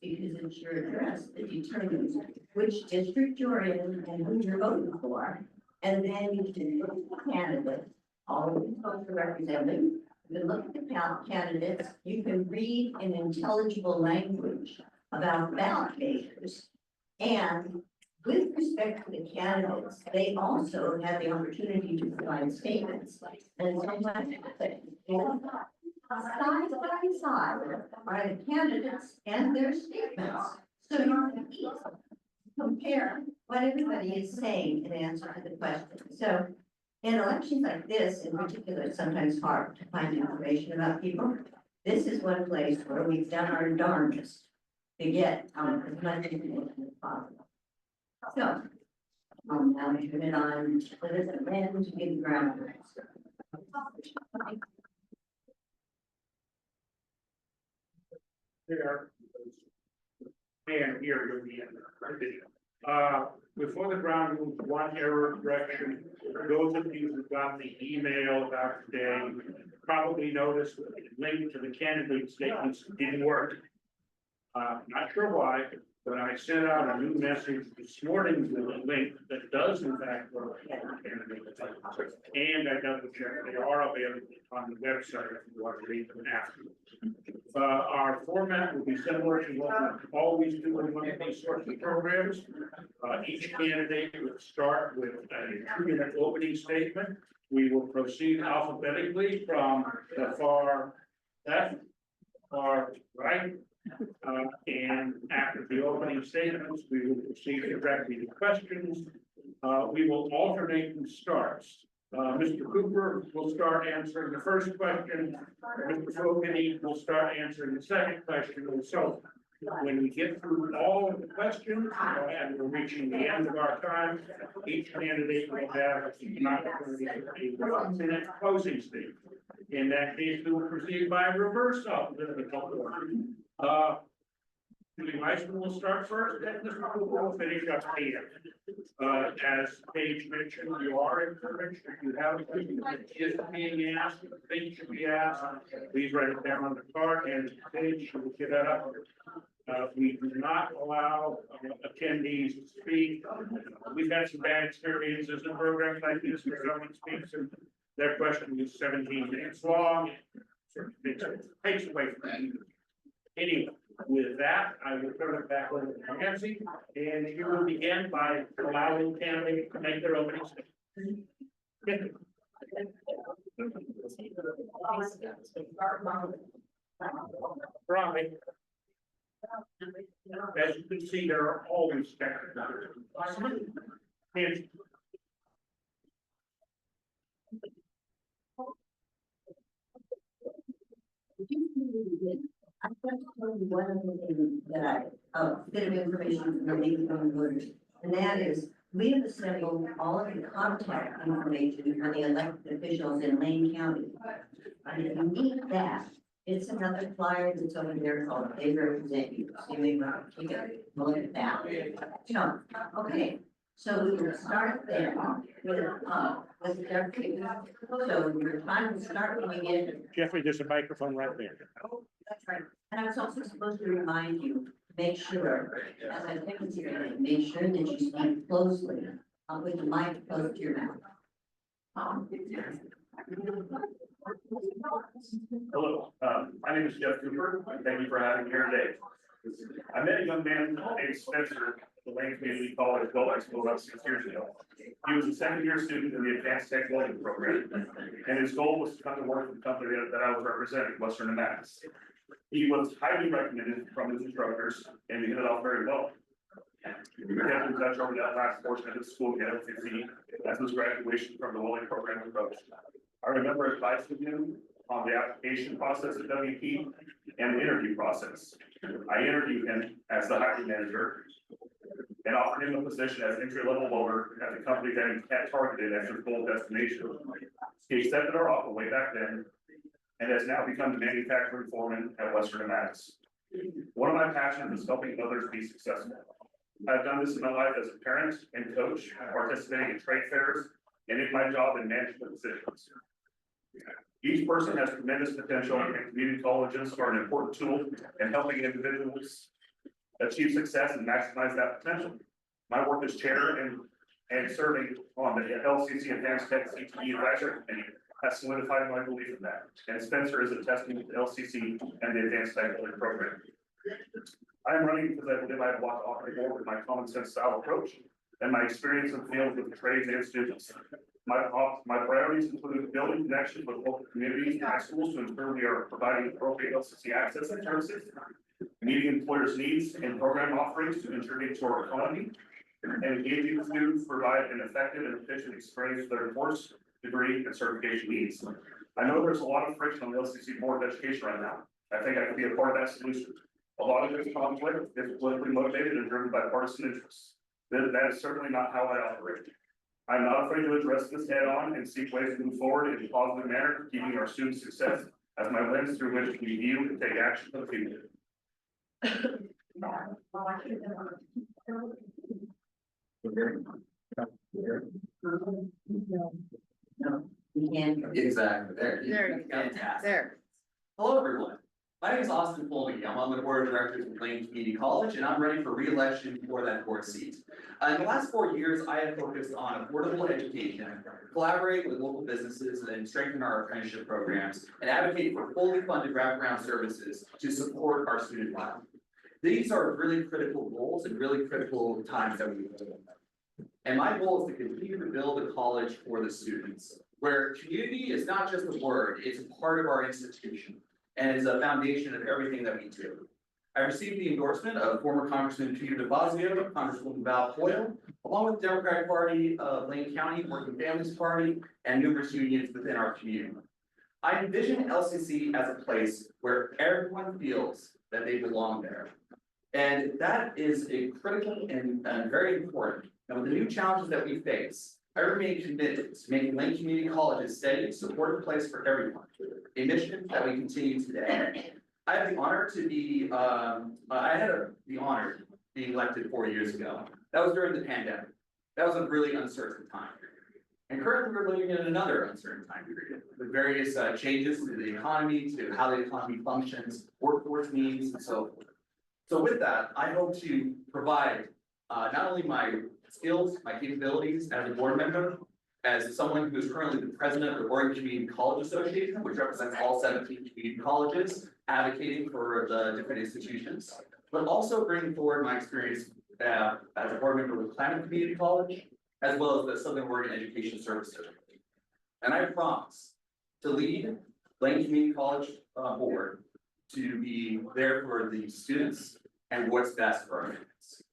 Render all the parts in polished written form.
because it's your address that determines which district you're in and who you're voting for. And then you can look at the candidates, all of the folks are represented. You can look at the candidates, you can read in intelligible language about ballot measures. And with respect to the candidates, they also have the opportunity to provide statements. And sometimes side by side are the candidates and their statements. So you can easily compare what everybody is saying in answer to the question. So in elections like this, in particular, it's sometimes hard to find information about people. This is one place where we've done our darndest to get as much information as possible. So, now we turn it on, what is it, land to give ground. There. And here you'll be in the video. Before the ground rules, one error correction. Those of you who got the email about today probably noticed that the link to the candidate statements didn't work. Not sure why, but I sent out a new message this morning with a link that does in fact work for candidate statements. And I double checked, they are available on the website if you want to read them after. Our format will be similar to what we always do in one of these sorts of programs. Each candidate will start with a 2-minute opening statement. We will proceed alphabetically from the far left, far right. And after the opening statements, we will proceed directly to questions. We will alternate who starts. Mr. Cooper will start answering the first question. Mr. Fogarty will start answering the second question. And so when we get through all of the questions and we're reaching the end of our time, each candidate will have an opportunity to a 1-minute closing statement. In that case, we will proceed by reverse alphabetical order. Julie Weissman will start first, then Mr. Cooper will finish up here. As Paige mentioned, you are encouraged, if you have a question that is being asked, think should be asked, please write it down on the card and Paige will get that up. We do not allow attendees to speak. We've had some bad experiences in programs like this where someone speaks and their question is 17 minutes long. Sort of takes away from you. Anyway, with that, I will turn it back over to Nancy, and she will begin by allowing candidates to make their opening statement. Right. As you can see, there are always technical. Nancy. I'm going to tell you one of the things that bit of information from the Lincoln voters, and that is we have assembled all of the contact information for the elected officials in Lane County. And if you need that, it's another flyer that's over there called They Represent You. So you may want to take a look at that. So, okay. So we will start there with Jeffrey. So your time will start when we get. Jeffrey, there's a microphone right there. Oh, that's right. And I was also supposed to remind you, make sure, as I think it's your name, make sure that you speak closely with the mic close to your mouth. Hello, my name is Jeff Cooper. Thank you for having me here today. I met a young man named Spencer at the Lane Community College Gold Expo about 6 years ago. He was a second-year student in the Advanced Tech Welding program, and his goal was to come to work for the company that I was representing, Western Mass. He was highly recommended from his instructors, and he hit it off very well. We kept in touch over that last portion of his school at LCC as his graduation from the welding program approached. I remember advising him on the application process at WP and the interview process. I interviewed him as the hiring manager and offered him a position as entry-level welder at the company that he had targeted as his goal destination. He accepted our offer way back then and has now become the manufacturing foreman at Western Mass. One of my passions is helping others be successful. I've done this in my life as a parent and coach, participating in trade fairs, and in my job in management positions. Each person has tremendous potential, and community colleges are an important tool in helping individuals achieve success and maximize that potential. My work as chair and serving on the LCC Advanced Tech CTE Advisory Committee has solidified my belief in that. And Spencer is a testament to LCC and the Advanced Tech Program. I am running because I believe I have a lot to offer the board with my common sense style approach and my experience in the field with trades and students. My priorities include building connections with local communities and high schools to ensure we are providing appropriate LCC access and services, meeting employers' needs and program offerings to contribute to our economy, and engaging students to provide an effective and efficient experience for their course, degree, and certification needs. I know there's a lot of friction on the LCC Board of Education right now. I think I can be a part of that solution. A lot of this conflict is politically motivated and driven by partisan interests. That is certainly not how I operate. I'm not afraid to address this head on and seek ways to move forward in a positive manner, keeping our students' success as my lens through which we view and take action for the future. No, we can't. Exactly, There you go. Fantastic. There. Hello, everyone. My name is Austin Foley. I'm on the board of directors of Lane Community College, and I'm running for re-election for that board seat. In the last 4 years, I have focused on affordable education, collaborate with local businesses and strengthen our apprenticeship programs, and advocate for fully funded wraparound services to support our student body. These are really critical goals and really critical times that we live in. And my goal is to continue to build a college for the students, where community is not just a word, it's a part of our institution. And is a foundation of everything that we do. I received the endorsement of former Congressman Peter DeFazio, Congresswoman Val Hoyle, along with the Democratic Party of Lane County, Working Families Party, and numerous unions within our community. I envision LCC as a place where everyone feels that they belong there. And that is a critical and very important. Now, with the new challenges that we face, I remain committed to making Lane Community College a steady, supportive place for everyone, a mission that we continue today. I have the honor to be, the honor being elected 4 years ago. That was during the pandemic. That was a really uncertain time. And currently we're living in another uncertain time period with various changes to the economy, to how the economy functions, workforce needs, and so forth. So with that, I hope to provide not only my skills, my capabilities as a board member, as someone who is currently the president of the Oregon Community College Association, which represents all 17 community colleges, advocating for the different institutions, but also bringing forward my experience as a board member with Climate Community College, as well as the Southern Oregon Education Service District. And I promise to lead Lane Community College Board to be there for the students and what's best for our students.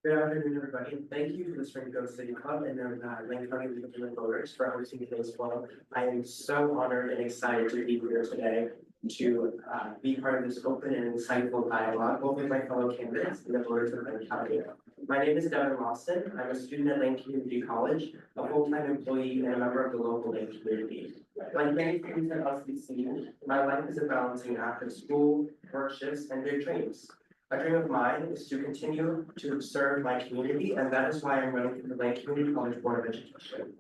Good afternoon, everybody. Thank you to the Springfield City Club and Lane County League of Women Voters for hosting today's forum. I am so honored and excited to be here today to be part of this open and insightful dialogue, both with my fellow candidates and the voters of Lane County. My name is Devin Lawson. I'm a student at Lane Community College, a full-time employee and a member of the local Lane community. Like many students at LCC, my life is a balancing act of school, work shifts, and big dreams. A dream of mine is to continue to serve my community, and that is why I'm running for the Lane Community College Board of Education.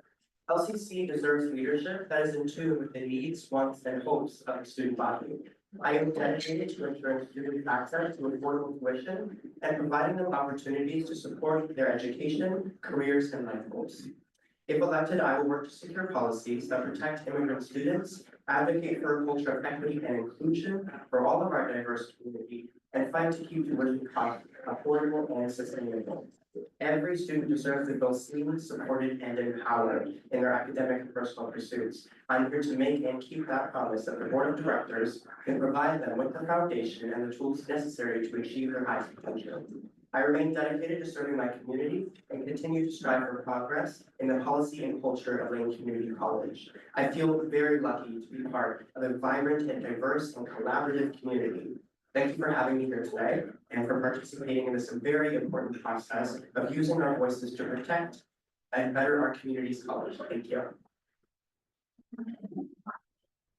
LCC deserves leadership that is in tune with the needs, wants, and hopes of the student body. I am dedicated to ensuring students access to affordable tuition and providing them opportunities to support their education, careers, and life goals. If elected, I will work to secure policies that protect immigrant students, advocate for a culture of equity and inclusion for all of our diverse community, and fight to keep tuition costs affordable and sustainable. Every student deserves to feel seen, supported, and empowered in their academic and personal pursuits. I'm here to make and keep that promise that the board of directors can provide them with the foundation and the tools necessary to achieve their highest potential. I remain dedicated to serving my community and continue to strive for progress in the policy and culture of Lane Community College. I feel very lucky to be part of a vibrant and diverse and collaborative community. Thank you for having me here today and for participating in this very important process of using our voices to protect and better our community's college. Thank you.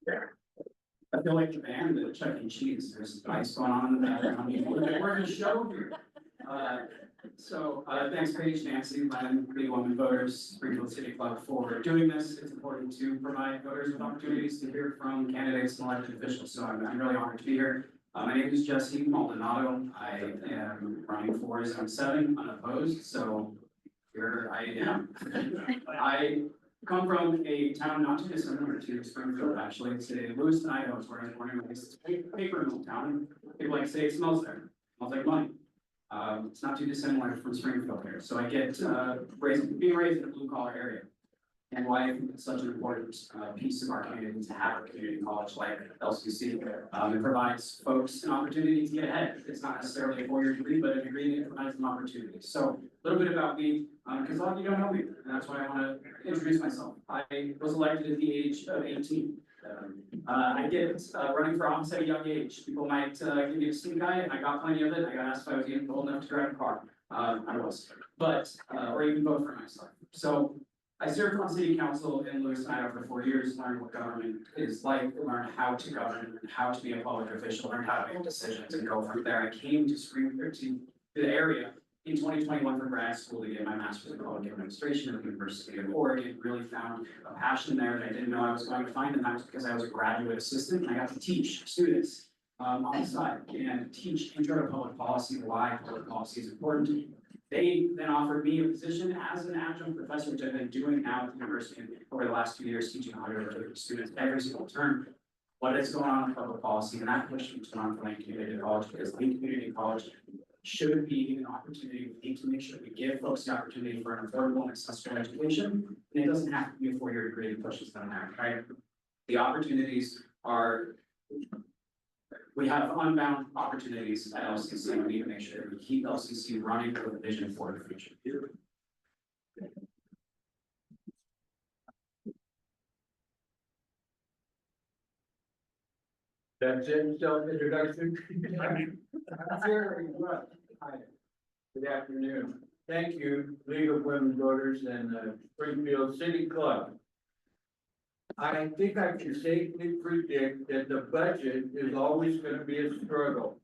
I feel like the band at Chuck E. Cheese. There's ice going on in the background. We're in a show here. So, thanks Paige, Nancy, Len, League of Women Voters, Springfield City Club for doing this. It's important to provide voters with opportunities to hear from candidates and elected officials, so I'm really honored to be here. My name is Jesse Maldonado. I am running for zone 7 unopposed, so here I am. I come from a town not too dissimilar to Springfield, actually. It's in Lewiston, Idaho, is where I was born and raised. It's a paper mill town. People like to say it smells there. Smells like money. It's not too dissimilar from Springfield here. So I get, being raised in a blue collar area. And why I think it's such an important, piece of our community to have a community college like LCC. It provides folks an opportunity to get ahead. It's not necessarily a 4-year degree, but a degree that provides them opportunities. So a little bit about me, because a lot of you don't know me, and that's why I want to introduce myself. I was elected at the age of 18. I get running for office at a young age. People might give me a stink eye, and I got plenty of it. I got asked if I was even old enough to drive a car. I was, but or even vote for myself. So I served on city council in Lewiston, Idaho for 4 years, learned what government is like, learned how to govern, how to be a public official, learned how to make decisions, and go from there. I came to Springfield, to the area in 2021 for grad school to get my master's in public administration at the University of Oregon. Really found a passion there that I didn't know I was going to find, and that was because I was a graduate assistant and I got to teach students on the side and teach intro to public policy, why public policy is important. They then offered me a position as an adjunct professor, which I've been doing now at the university over the last 2 years, teaching 130 students every single term what is going on in public policy, and that pushed me to run for Lane Community College, because Lane Community College should be an opportunity. We need to make sure we give folks the opportunity for an affordable and accessible education, and it doesn't have to be a 4-year degree that pushes them there, right? The opportunities are, we have unbound opportunities at LCC, and we need to make sure we keep LCC running with a vision for the future. That's it, self-introduction. Very good. Hi. Good afternoon. Thank you, League of Women Voters and the Springfield City Club. I think I can safely predict that the budget is always going to be a struggle.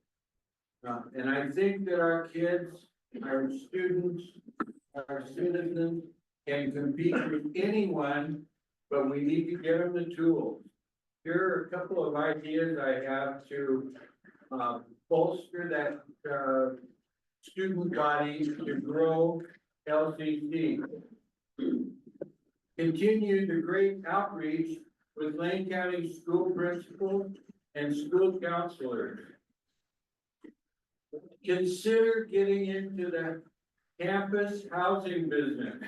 And I think that our kids, our students, our citizens can compete with anyone, but we need to get them the tools. Here are a couple of ideas I have to bolster that student body to grow LCC. Continue the great outreach with Lane County school principals and school counselors. Consider getting into the campus housing business,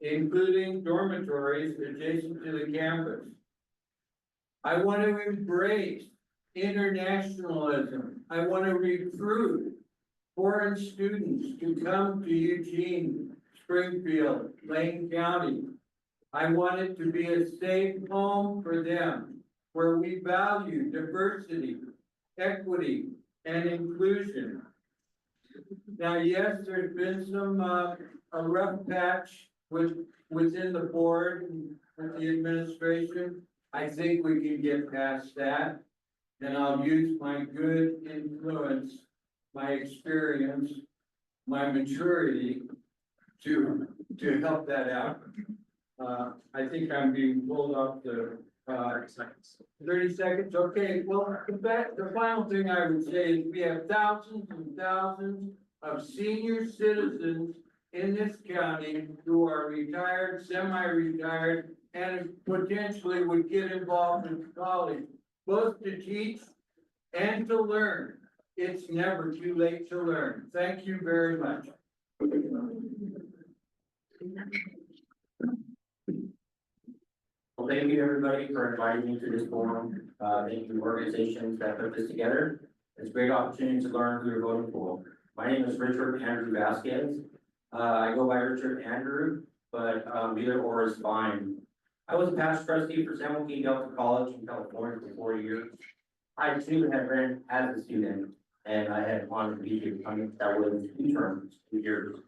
including dormitories adjacent to the campus. I want to embrace internationalism. I want to recruit foreign students to come to Eugene, Springfield, Lane County. I want it to be a safe home for them, where we value diversity, equity, and inclusion. Now, yes, there's been some a rough patch within the board and the administration. I think we can get past that. And I'll use my good influence, my experience, my maturity to help that out. I think I'm being pulled off the 30 seconds, okay. Well, the final thing I would say is we have thousands and thousands of senior citizens in this county who are retired, semi-retired, and potentially would get involved in college, both to teach and to learn. It's never too late to learn. Thank you very much. Well, thank you everybody for inviting me to this forum. Thank you organizations that put this together. It's a great opportunity to learn who you're voting for. My name is Richard Andrew Vasquez. I go by Richard Andrew, but either or is fine. I was a past trustee for San Joaquin Delta College in California for 4 years. I too had ran as a student, and I had wanted to be here. That was 2 terms, 2 years.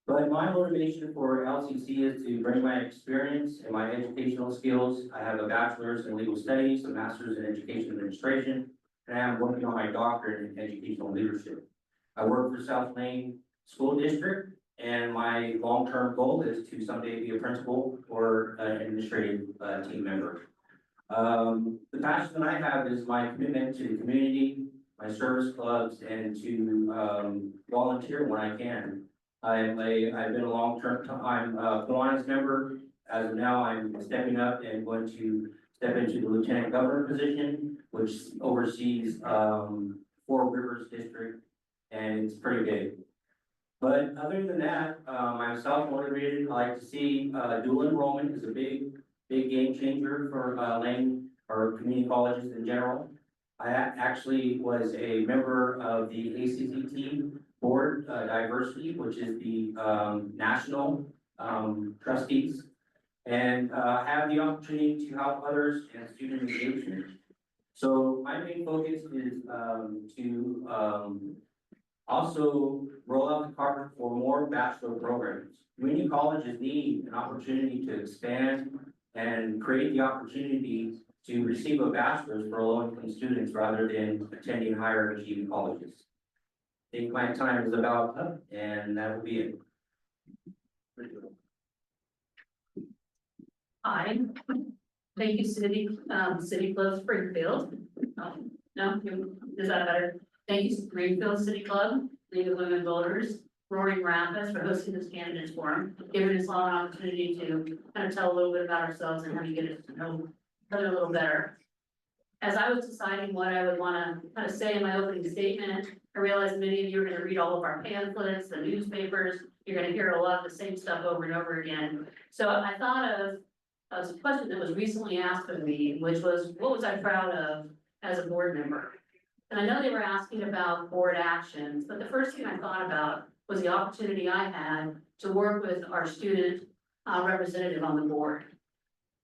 But my motivation for LCC is to bring my experience and my educational skills. I have a bachelor's in legal studies, a master's in education administration, and I am working on my doctorate in educational leadership. I work for South Lane School District, and my long-term goal is to someday be a principal or an administrative team member. The passion that I have is my commitment to the community, my service clubs, and to volunteer when I can. I've been a long-term, I'm a Kiwanis member. As of now, I'm stepping up and going to step into the lieutenant governor position, which oversees Four Rivers District, and it's pretty big. But other than that, I'm self-motivated. I like to see dual enrollment is a big game changer for Lane or community colleges in general. I actually was a member of the ACCT board diversity, which is the national trustees, and have the opportunity to help others and student engagement. So my main focus is to also roll out the carpet for more bachelor programs. Community colleges need an opportunity to expand and create the opportunity to receive a bachelor's for low-income students rather than attending higher achieving colleges. I think my time is about up, and that will be it. Hi, thank you, City Club Springfield. No, is that better? Thank you, Springfield City Club, League of Women Voters, Roaring Rapids for hosting this candidates forum, giving us all an opportunity to kind of tell a little bit about ourselves and how you get us to know a little better. As I was deciding what I would want to kind of say in my opening statement, I realized many of you are going to read all of our pamphlets, the newspapers. You're going to hear a lot of the same stuff over and over again. So I thought of a question that was recently asked of me, which was, what was I proud of as a board member? And I know they were asking about board actions, but the first thing I thought about was the opportunity I had to work with our student representative on the board.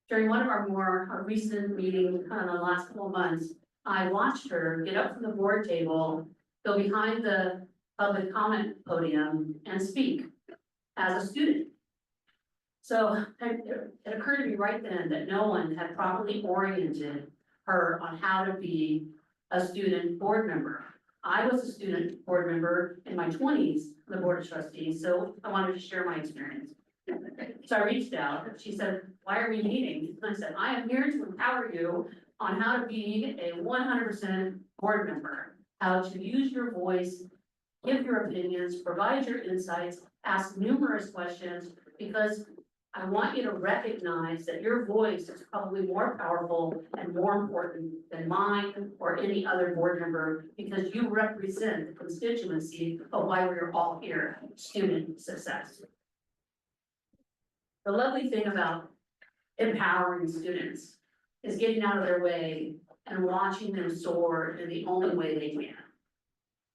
During one of our more recent meetings, kind of the last couple of months, I watched her get up from the board table, go behind the public comment podium and speak as a student. So it occurred to me right then that no one had properly oriented her on how to be a student board member. I was a student board member in my 20s, on the board of trustees, so I wanted to share my experience. So I reached out, she said, why are we meeting? And I said, I am here to empower you on how to be a 100% board member, how to use your voice, give your opinions, provide your insights, ask numerous questions, because I want you to recognize that your voice is probably more powerful and more important than mine or any other board member, because you represent the constituency of why we're all here, student success. The lovely thing about empowering students is getting out of their way and watching them soar in the only way they can.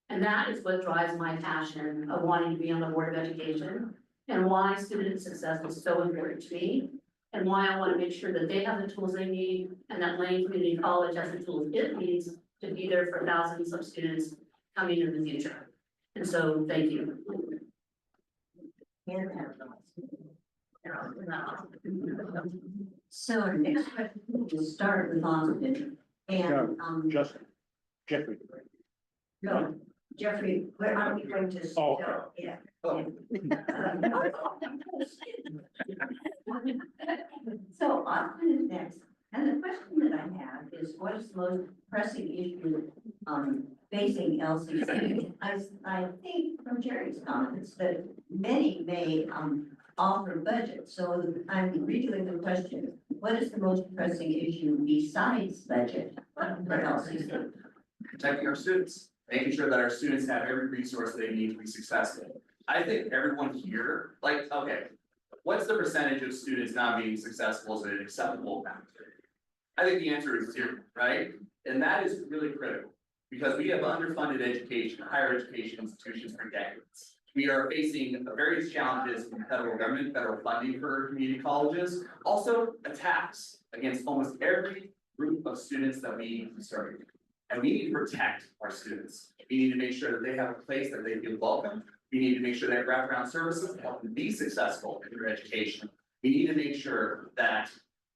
And that is what drives my passion of wanting to be on the Board of Education, and why student success is so important to me, and why I want to make sure that they have the tools they need, and that Lane Community College has the tools it needs to be there for thousands of students coming in the future. And so, thank you. So next question, we'll start with Austin and, Justin, Jeffrey. no, Jeffrey, where are we going to? Oh. Yeah. So Austin is next, and the question that I have is, what is the most pressing issue, facing LCC? I think from Jerry's comments that many may, offer budget, so I'm redoing the question. What is the most pressing issue besides budget for LCC? Protecting our students, making sure that our students have every resource they need to be successful. I think everyone here, like, okay, what's the percentage of students not being successful as an acceptable amount? I think the answer is 0, right? And that is really critical, because we have underfunded education, higher education institutions for decades. We are facing various challenges from the federal government, federal funding for community colleges, also attacks against almost every group of students that we serve. And we need to protect our students. We need to make sure that they have a place that they feel welcome. We need to make sure that wraparound services help them be successful in their education. We need to make sure that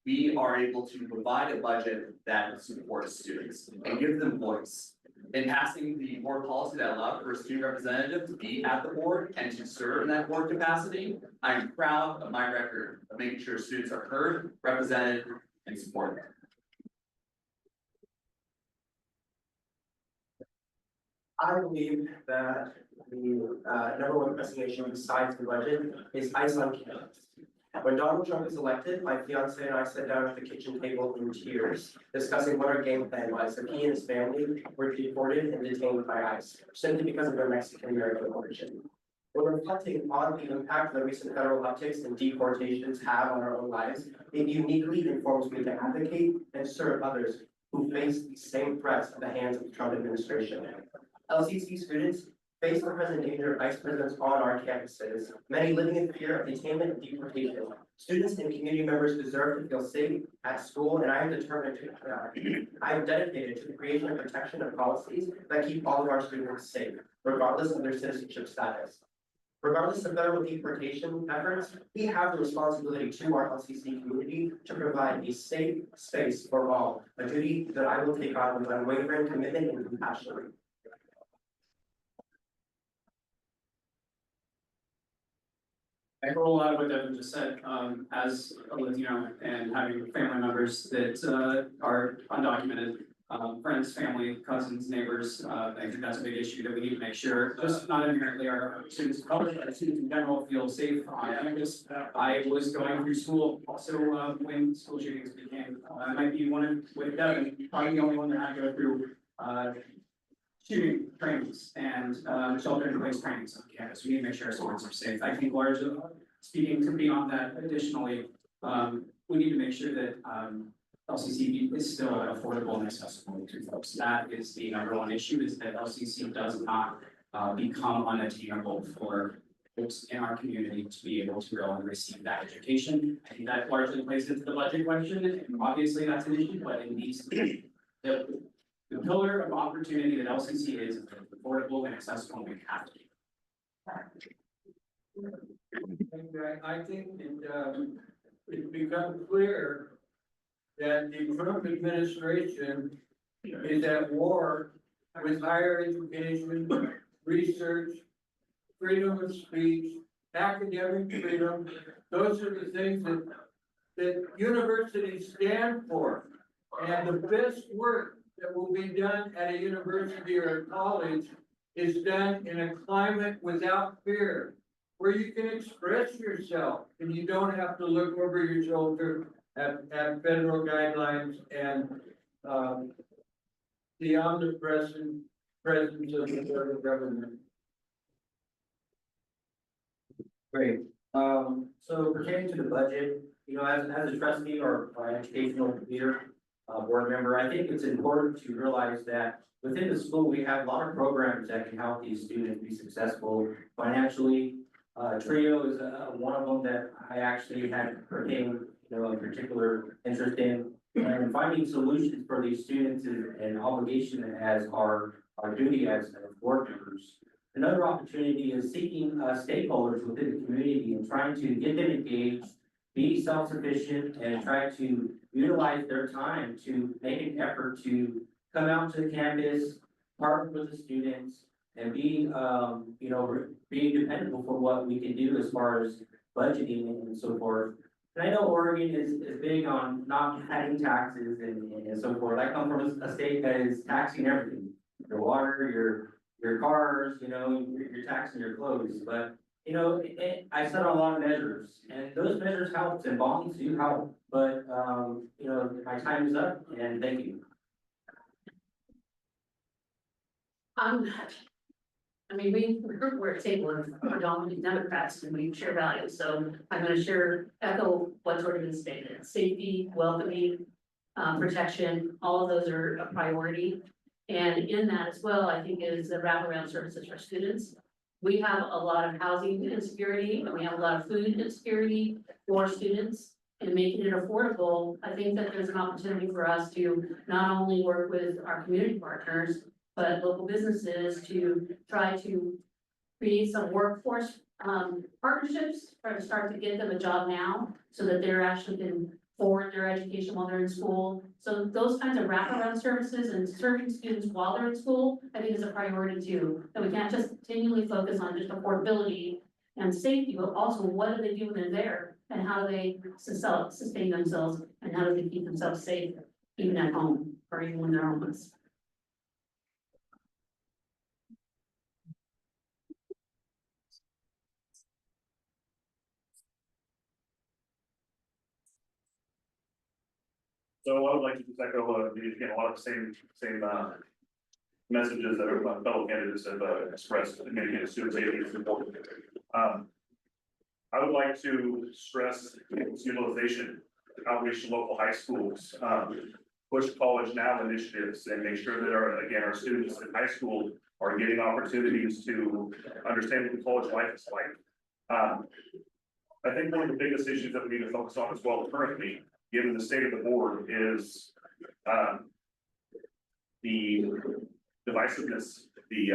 we are able to provide a budget that supports students and give them voice. In passing the board policy that allowed for a student representative to be at the board and to serve in that board capacity, I am proud of my record of making sure students are heard, represented, and supported. I believe that the number one pressing issue besides the budget is ice on campus. When Donald Trump was elected, my fiance and I sat down at the kitchen table in tears, discussing what our game plan was, if he and his family were deported and detained by ICE, simply because of their Mexican-American origin. When reflecting on the impact the recent federal upticks and deportations have on our own lives, it uniquely informs me to advocate and serve others who face the same threats at the hands of the Trump administration. LCC students face the present danger of ICE presence on our campuses, many living in fear of detainment and deportation. Students and community members deserve to feel safe at school, and I am determined to, I am dedicated to the creation and protection of policies that keep all of our students safe, regardless of their citizenship status. Regardless of federal deportation efforts, we have the responsibility to our LCC community to provide a safe space for all, a duty that I will take on with unwavering commitment and compassion. I echo a lot of what Devin just said, as a Latino and having family members that are undocumented, friends, family, cousins, neighbors, I think that's a big issue that we need to make sure, just not inherently our students of color, but our students in general feel safe on campus. I was going through school also, when school shootings began, I might be one with Devin, probably the only one that had to go through, shooting trainings and shelter in place trainings on campus. We need to make sure our students are safe. I think largely speaking to beyond that, additionally, we need to make sure that LCC is still affordable and accessible to folks. That is the number one issue, is that LCC does not become unattainable for folks in our community to be able to go and receive that education. I think that largely plays into the budget question, and obviously that's an issue, but it needs to be the pillar of opportunity that LCC is affordable and accessible, we have to be. And I think it's become clear that the Trump administration is at war with higher education, research, freedom of speech, academic freedom. Those are the things that universities stand for. And the best work that will be done at a university or a college is done in a climate without fear, where you can express yourself and you don't have to look over your shoulder at federal guidelines and the omnipresent presence of the federal government. Great. So pertaining to the budget, you know, as a trustee or educational leader, board member, I think it's important to realize that within the school, we have a lot of programs that can help these students be successful financially. TRIO is one of them that I actually had pertaining, you know, a particular interest in. And finding solutions for these students is an obligation as our duty as board members. Another opportunity is seeking stakeholders within the community and trying to get them engaged, be self-sufficient, and try to utilize their time to make an effort to come out to the campus, partner with the students, and be, you know, being dependable for what we can do as far as budgeting and so forth. And I know Oregon is big on not adding taxes and so forth. I come from a state that is taxing everything, your water, your cars, you know, you're taxing your clothes, but you know, I set on a lot of measures, and those measures help, and bonds do help, but, you know, my time is up, and thank you. I mean, we're a table of predominantly Democrats and we share values, so I'm gonna echo what's already been stated. Safety, welcoming, protection, all of those are a priority. And in that as well, I think is the wraparound services for students. We have a lot of housing insecurity and we have a lot of food insecurity for students. And making it affordable, I think that there's an opportunity for us to not only work with our community partners, but local businesses to try to create some workforce partnerships, try to start to get them a job now so that they're actually can forward their education while they're in school So those kinds of wraparound services and serving students while they're in school, I think is a priority too. And we can't just continually focus on just affordability and safety, but also what do they do when they're there? And how do they sustain themselves, and how do they keep themselves safe, even at home, or even when they're homeless? So I would like to just echo, again, a lot of the same messages that our fellow candidates have expressed, again, student safety is important. I would like to stress utilization, outreach to local high schools, push college now initiatives, and make sure that our students in high school are getting opportunities to understand what the college life is like. I think one of the biggest issues that we need to focus on as well currently, given the state of the board, is the divisiveness, the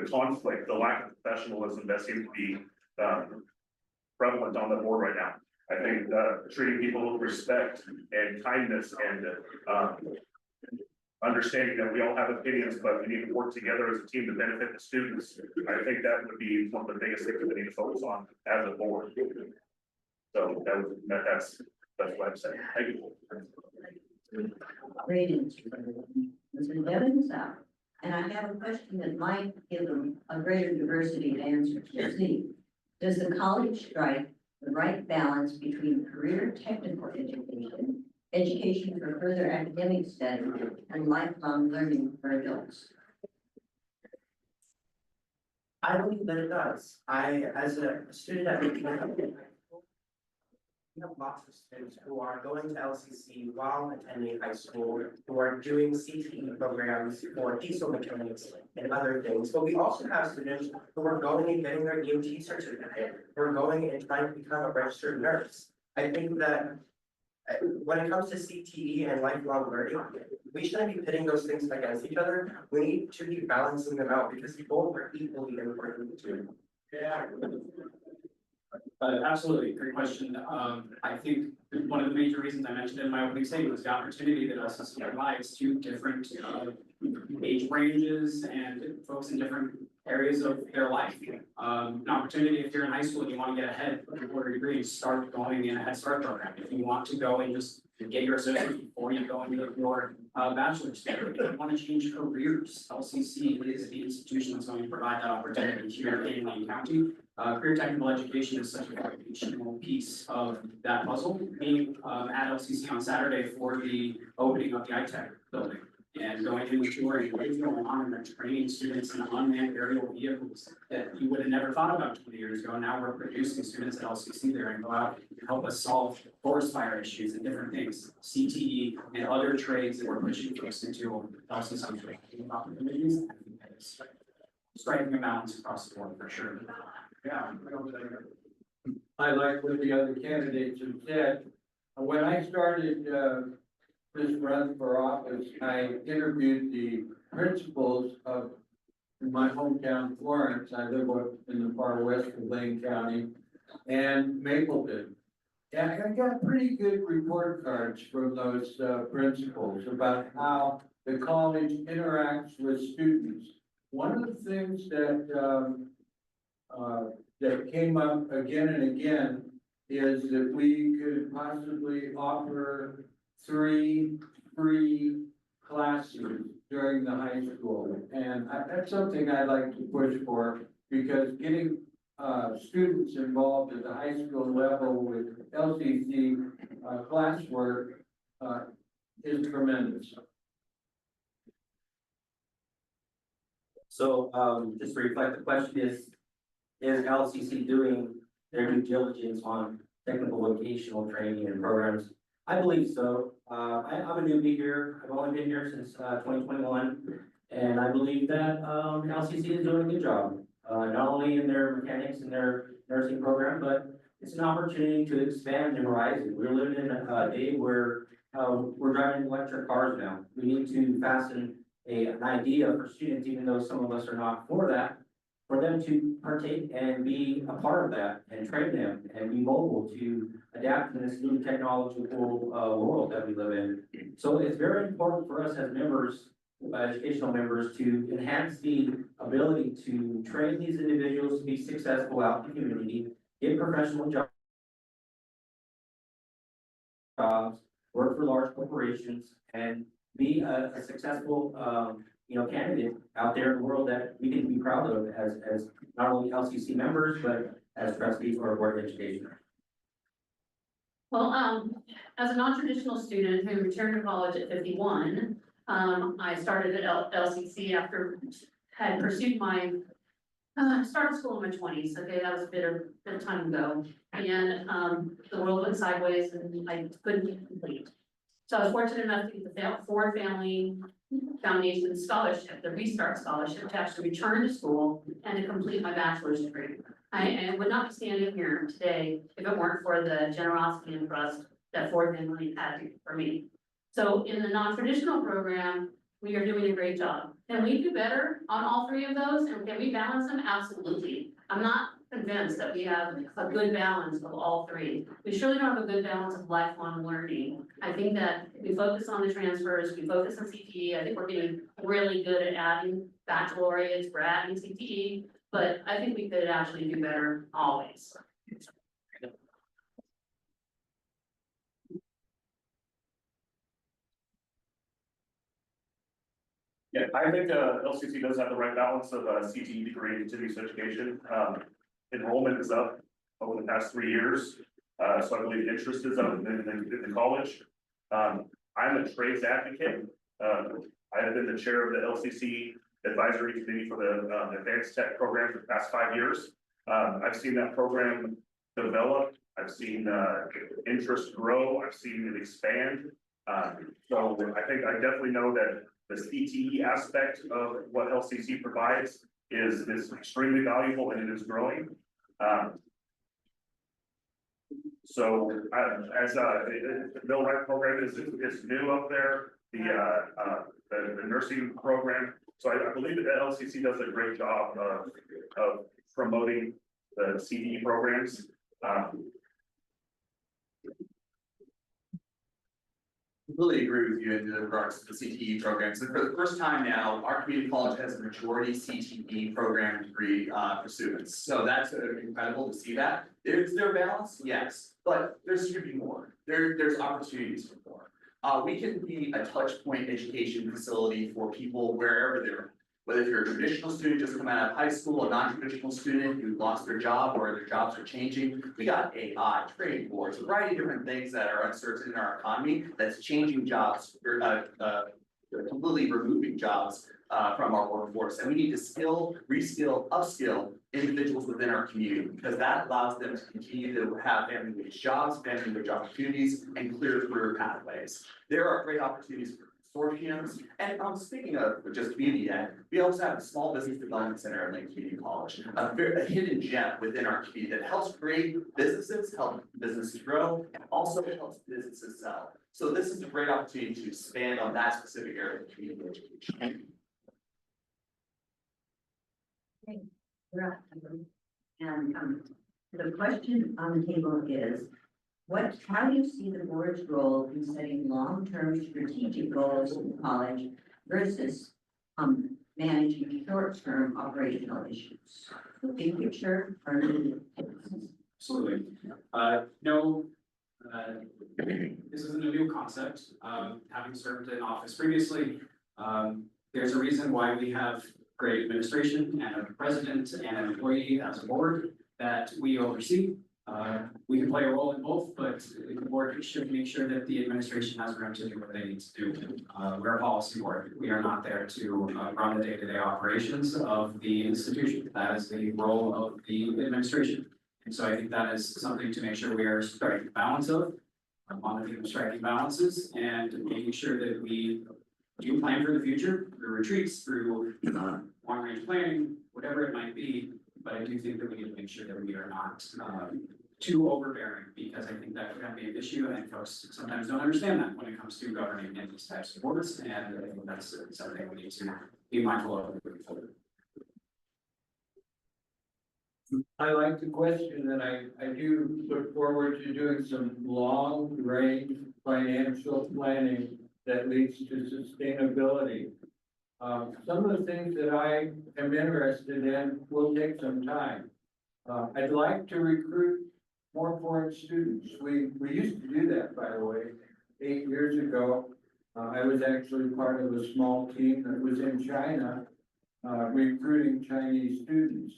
conflict, the lack of professionalism that seems to be prevalent on the board right now. I think treating people with respect and kindness and understanding that we all have opinions, but we need to work together as a team to benefit the students. I think that would be one of the biggest things we need to focus on as a board. So that's what I'm saying. Thank you. Great answer. Mr. Evans, and I have a question that might give them a greater diversity of answers. See, does the college strike the right balance between career technical education, education for further academic study, and lifelong learning for adults? I believe that it does. As a student at McKinney, we have lots of students who are going to LCC while attending high school, who are doing CTE programs for diesel mechanics and other things. But we also have students who are going and getting their EMT certificate, who are going and trying to become a registered nurse. I think that when it comes to CTE and lifelong learning, we shouldn't be pitting those things against each other. We need to be balancing them out because both are equally important too. Yeah. Absolutely, great question. I think one of the major reasons I mentioned in my opening statement was the opportunity that LCC provides to different age ranges and folks in different areas of their life. An opportunity if you're in high school and you want to get ahead with your degree and start going in a Head Start program. If you want to go and just get your associate before you go into your bachelor's degree, if you want to change careers, LCC is the institution that's going to provide that opportunity here in Lane County. Career technical education is such a foundational piece of that puzzle. Being at LCC on Saturday for the opening of the ITech building and going in the touring, what is going on, and they're training students in unmanned aerial vehicles that you would have never thought about 20 years ago. Now we're producing students at LCC there and go out and help us solve forest fire issues and different things, CTE and other trades that we're pushing folks into LCC opportunities. Striking a balance across the board for sure. Yeah. I like what the other candidates have said. When I started this run for office, I interviewed the principals of my hometown Florence. I live up in the far west of Lane County and Mapleton. And I got pretty good report cards from those principals about how the college interacts with students. One of the things that that came up again and again is that we could possibly offer 3 free classes during the high school. And that's something I'd like to push for, because getting students involved at the high school level with LCC classwork is tremendous. So, just to reflect, the question is LCC doing their due diligence on technical vocational training and programs? I believe so. I'm a newbie here. I've only been here since 2021. And I believe that LCC is doing a good job, not only in their mechanics and their nursing program, but it's an opportunity to expand the horizon. We're living in a day where we're driving electric cars now. We need to fasten an idea for students, even though some of us are not for that. for them to partake and be a part of that and train them and be mobile to adapt to this new technological world that we live in. So it's very important for us as members, educational members, to enhance the ability to train these individuals to be successful out in the community, get professional jobs, work for large corporations, and be a successful, candidate out there in the world that we can be proud of as not only LCC members, but as trustees for our Board of Education. Well, as a non-traditional student who returned to college at 51, I started at LCC after had pursued my started school in my 20s. Okay, that was a bit of time ago, and the world went sideways, and I couldn't complete. So I was fortunate enough to get the Ford Family Foundation Scholarship, the Restart Scholarship, to actually return to school and to complete my bachelor's degree. I would not be standing here today if it weren't for the generosity and trust that Ford Family had for me. So in the non-traditional program, we are doing a great job. Can we do better on all three of those? And can we balance them? Absolutely. I'm not convinced that we have a good balance of all three. We surely don't have a good balance of lifelong learning. I think that we focus on the transfers, we focus on CTE. I think we're getting really good at adding baccalaureates, we're adding CTE, but I think we could actually do better always. Yeah, I think LCC does have the right balance of CTE degree and continuous education. Enrollment is up over the past 3 years, so I believe interest is up in the college. I'm a trades advocate. I have been the chair of the LCC advisory committee for the advanced tech program for the past 5 years. I've seen that program develop. I've seen interest grow. I've seen it expand. So I think I definitely know that the CTE aspect of what LCC provides is extremely valuable, and it is growing. As the millwright program is new up there, the nursing program. So I believe that LCC does a great job of promoting the CTE programs. Completely agree with you in regards to the CTE programs. And for the first time now, our community college has a majority CTE program degree pursuits. So that's incredible to see that. Is there balance? Yes, but there should be more. There's opportunities for more. We can be a touch point education facility for people wherever they're. Whether you're a traditional student just coming out of high school, a non-traditional student who lost their job or their jobs are changing, we got AI, trade boards, a variety of different things that are uncertain in our economy that's changing jobs, completely removing jobs from our workforce. And we need to skill, reskill, upskill individuals within our community, because that allows them to continue to have family wage jobs, family wage opportunities, and clear career pathways. There are great opportunities for consortiums. And speaking of just community ed, we also have a small business development center at Lane Community College, a hidden gem within our community that helps create businesses, help businesses grow, and also helps businesses sell. So this is a great opportunity to expand on that specific area of community education. And the question on the table is, how do you see the board's role in setting long-term strategic goals in college versus managing short-term operational issues? Big picture or Absolutely. No, this isn't a new concept. Having served in office previously, there's a reason why we have great administration and a president and an employee as a board that we oversee. We can play a role in both, but the board should make sure that the administration has room to do what they need to do. We're a policy board. We are not there to run the day-to-day operations of the institution. That is the role of the administration. And so I think that is something to make sure we are striking the balance of, monitoring striking balances, and making sure that we do plan for the future through retreats, through long-range planning, whatever it might be. But I do think that we need to make sure that we are not too overbearing, because I think that can be an issue, and folks sometimes don't understand that when it comes to governing in these types of boards, and I think that's something we need to be mindful of moving forward. I like the question, and I do look forward to doing some long-range financial planning that leads to sustainability. Some of the things that I am interested in will take some time. I'd like to recruit more foreign students. We used to do that, by the way, 8 years ago. I was actually part of a small team that was in China, recruiting Chinese students.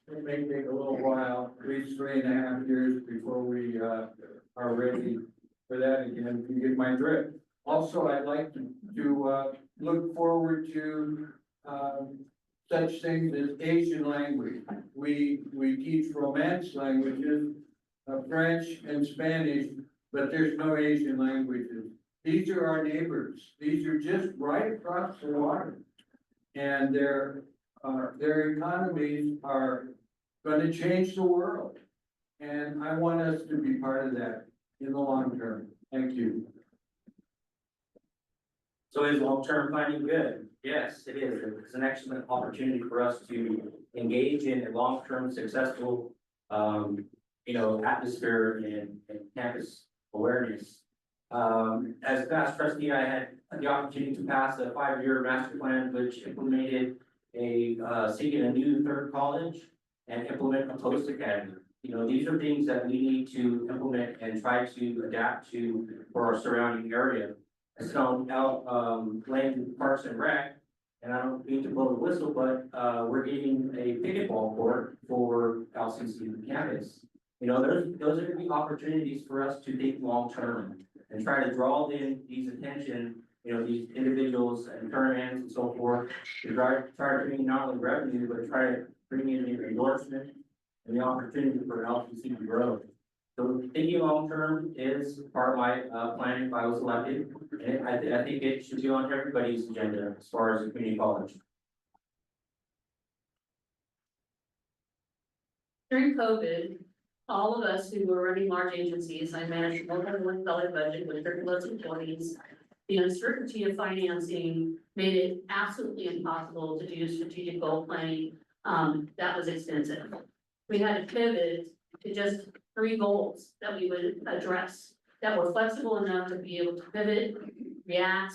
It may take a little while, at least 3.5 years before we, are ready for that again, if you get my drift. Also, I'd like to look forward to, such things as Asian language. We teach Romance languages, French and Spanish, but there's no Asian languages. These are our neighbors. These are just right across the water. And their economies are gonna change the world. And I want us to be part of that in the long term. Thank you. So is long-term planning good? Yes, it is. It's an excellent opportunity for us to engage in a long-term successful, atmosphere and campus awareness. As past trustee, I had the opportunity to pass a 5-year master plan, which implemented seeking a new third college and implement a post academy. These are things that we need to implement and try to adapt to for our surrounding area. So out, Lane Parks and Rec, and I don't mean to blow the whistle, but, we're getting a pickleball court for LCC campus. Those are gonna be opportunities for us to think long-term and try to draw in these attention, these individuals and tournaments and so forth, to try to bring not only revenue, but try to bring in the endorsement and the opportunity for LCC to grow. So thinking long-term is part of my, plan if I was elected, and I think it should be on everybody's agenda as far as the community college. During COVID, all of us who were running large agencies, I managed a $1 million budget with 30 less employees. The uncertainty of financing made it absolutely impossible to do strategic goal planning. That was expensive. We had to pivot to just 3 goals that we would address that were flexible enough to be able to pivot, react,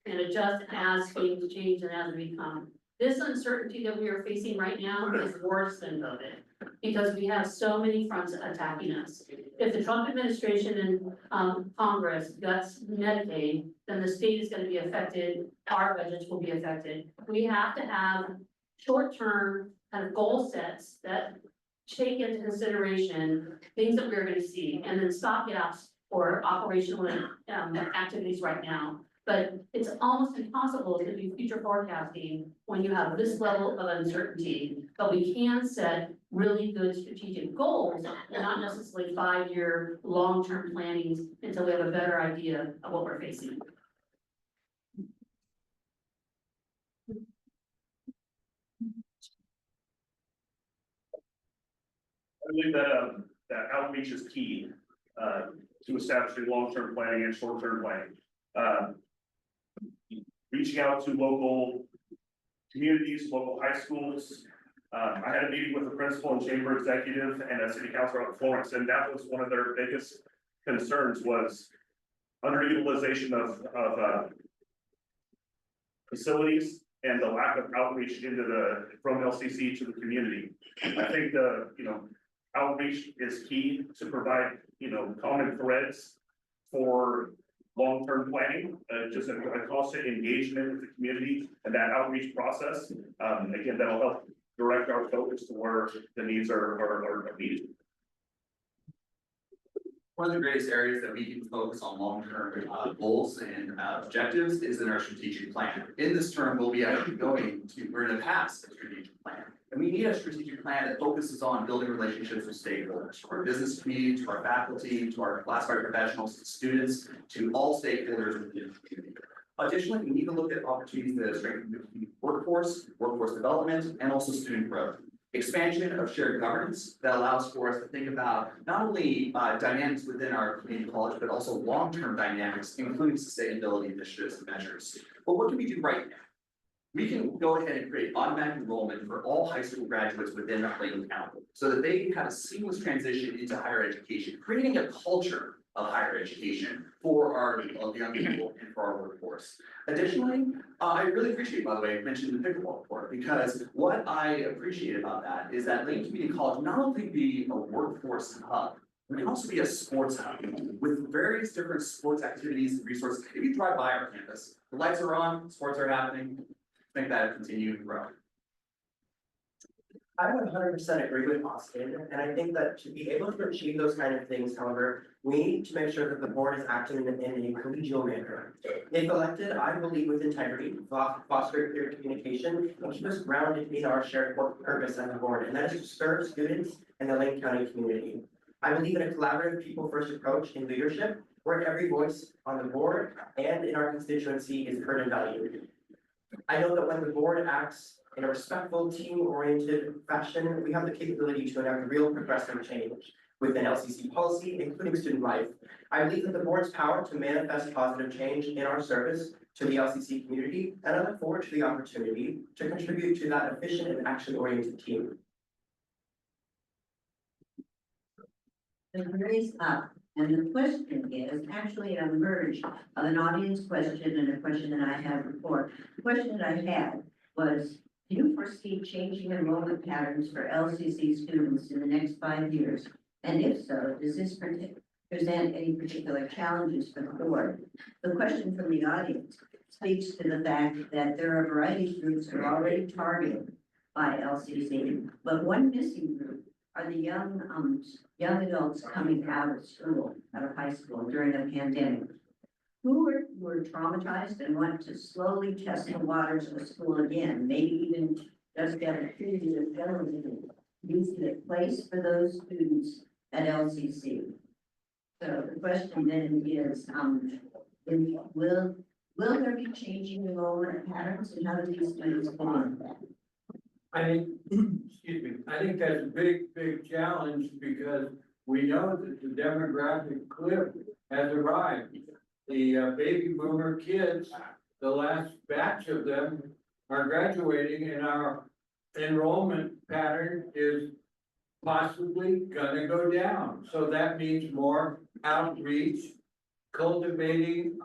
and adjust as things change and as we come. This uncertainty that we are facing right now is worse than COVID because we have so many fronts attacking us. If the Trump administration and Congress guts Medicaid, then the state is going to be affected, our budgets will be affected. We have to have short-term kind of goal sets that take into consideration things that we're going to see and then stopgaps for operational activities right now. But it's almost impossible to do future forecasting when you have this level of uncertainty. But we can set really good strategic goals and not necessarily 5-year long-term plannings until we have a better idea of what we're facing. I believe that, that outreach is key, to establishing long-term planning and short-term planning. Reaching out to local communities, local high schools. I had a meeting with the principal and chamber executive and a city councilor out in Florence, and that was one of their biggest concerns was underutilization of facilities and the lack of outreach from LCC to the community. I think outreach is key to provide, common threads for long-term planning, just a constant engagement with the community and that outreach process. Again, that'll help direct our focus to where the needs are needed. One of the greatest areas that we can focus on long-term goals and objectives is in our strategic plan. In this term, we're gonna pass a strategic plan. And we need a strategic plan that focuses on building relationships with stakeholders, to our business community, to our faculty, to our classified professionals, to students, to all stakeholders within the community. Additionally, we need to look at opportunities that strengthen the workforce development, and also student growth. Expansion of shared governance that allows for us to think about not only dynamics within our community college, but also long-term dynamics, including sustainability initiatives and measures. But what can we do right now? we can go ahead and create automatic enrollment for all high school graduates within Layton County, so that they have a seamless transition into higher education, creating a culture of higher education for our young people and for our workforce. Additionally, I really appreciate, by the way, I mentioned the pickleball court, because what I appreciate about that is that Layton Community College not only be a workforce hub, it can also be a sports hub with various different sports activities and resources. If you drive by our campus, the lights are on, sports are happening, make that continue to grow. I 100% agree with Austin, and I think that to be able to achieve those kind of things, however, we need to make sure that the board is acting in a collegial manner. If elected, I will lead with integrity, foster clear communication, and keep us grounded in our shared purpose as a board, and that is to serve students and the Lane County community. I believe in a collaborative, people-first approach in leadership, where every voice on the board and in our constituency is heard and valued. I know that when the board acts in a respectful, team-oriented fashion, we have the capability to enact real progressive change within LCC policy, including student life. I believe that the board's power to manifest positive change in our service to the LCC community, and I look forward to the opportunity to contribute to that efficient and action-oriented team. The raise up, and the question is actually a merge of an audience question and a question that I had before. The question that I had was, do you foresee changing enrollment patterns for LCC students in the next 5 years? And if so, does this present any particular challenges for the board? The question from the audience speaks to the fact that there are a variety of groups that are already targeted by LCC, but one missing group are the young adults coming out of school, out of high school during the pandemic, who were traumatized and want to slowly test the waters of school again, maybe even just get a period of fellowship. Do you see a place for those students at LCC? So the question then is, will there be changing enrollment patterns, and how do these students fit into that? I think, excuse me, I think that's a big challenge, because we know that the demographic cliff has arrived. The baby boomer kids, the last batch of them are graduating, and our enrollment pattern is possibly gonna go down. So that means more outreach, cultivating,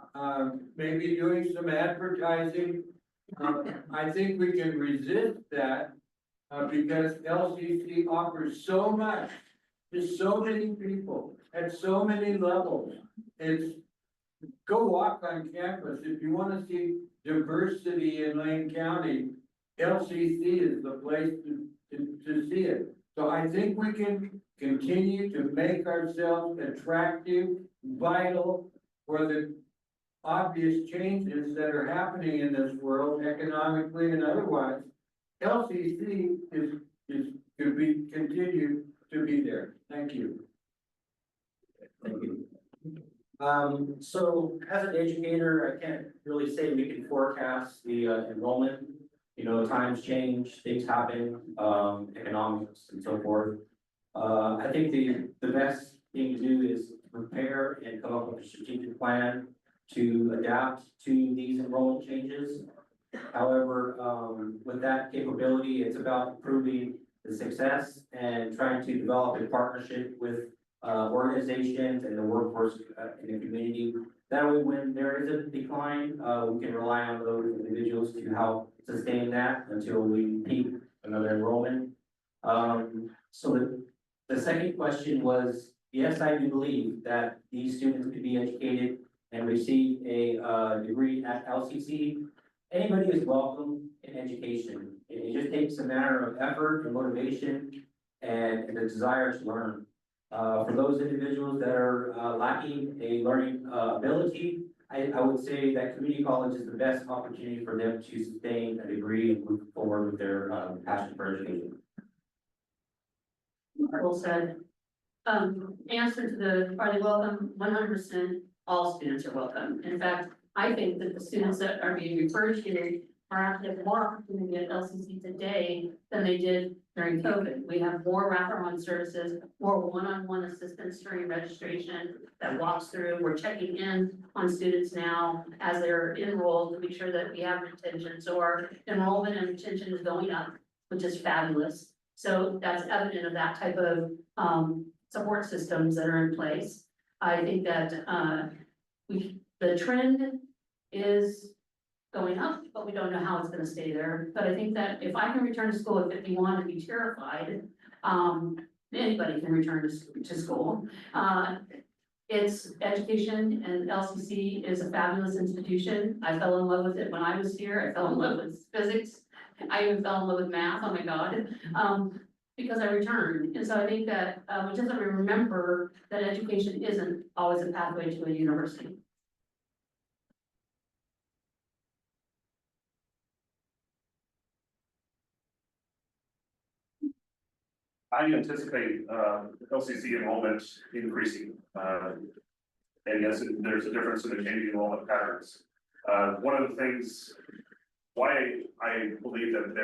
maybe doing some advertising. I think we can resist that, because LCC offers so much to so many people at so many levels. It's, go walk on campus. If you want to see diversity in Lane County, LCC is the place to see it. So I think we can continue to make ourselves attractive, vital for the obvious changes that are happening in this world, economically and otherwise. LCC is to be continue to be there. Thank you. Thank you. So as an educator, I can't really say we can forecast the enrollment. You know, times change, things happen, economics and so forth. I think the best thing to do is prepare and come up with a strategic plan to adapt to these enrollment changes. However, with that capability, it's about improving the success and trying to develop a partnership with organizations and the workforce in the community. That way, when there is a decline, we can rely on those individuals to help sustain that until we peak another enrollment. So the second question was, yes, I do believe that these students could be educated and receive a degree at LCC. Anybody is welcome in education. It just takes a matter of effort and motivation and the desire to learn. For those individuals that are lacking a learning ability, I would say that community college is the best opportunity for them to sustain a degree and move forward with their passion for education. Well said. Answer to the, are they welcome? 100%, all students are welcome. In fact, I think that the students that are being referred to they have more opportunity at LCC today than they did during COVID. We have more wraparound services, more one-on-one assistance during registration that walks through. We're checking in on students now as they're enrolled to make sure that we have retention. So our enrollment and retention is going up, which is fabulous. So that's evident of that type of support systems that are in place. I think that the trend is going up, but we don't know how it's gonna stay there. But I think that if I can return to school at 51 and be terrified, anybody can return to school. It's education, and LCC is a fabulous institution. I fell in love with it when I was here. I fell in love with physics. I even fell in love with math, oh my God, because I returned. And so I think that, we just have to remember that education isn't always a pathway to a university. I anticipate, LCC enrollment increasing, and yes, there's a difference in the changing enrollment patterns. One of the things why I believe that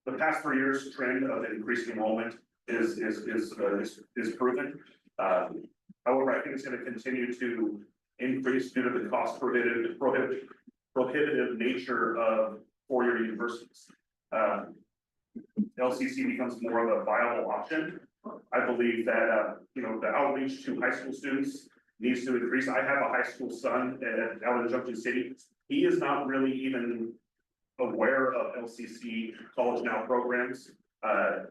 the past 3 years trend of increasing enrollment is proven. However, I think it's gonna continue to increase due to the cost prohibitive nature of four-year universities. LCC becomes more of a viable option. I believe that, the outreach to high school students needs to increase. I have a high school son out in Junction City. He is not really even aware of LCC College Now programs.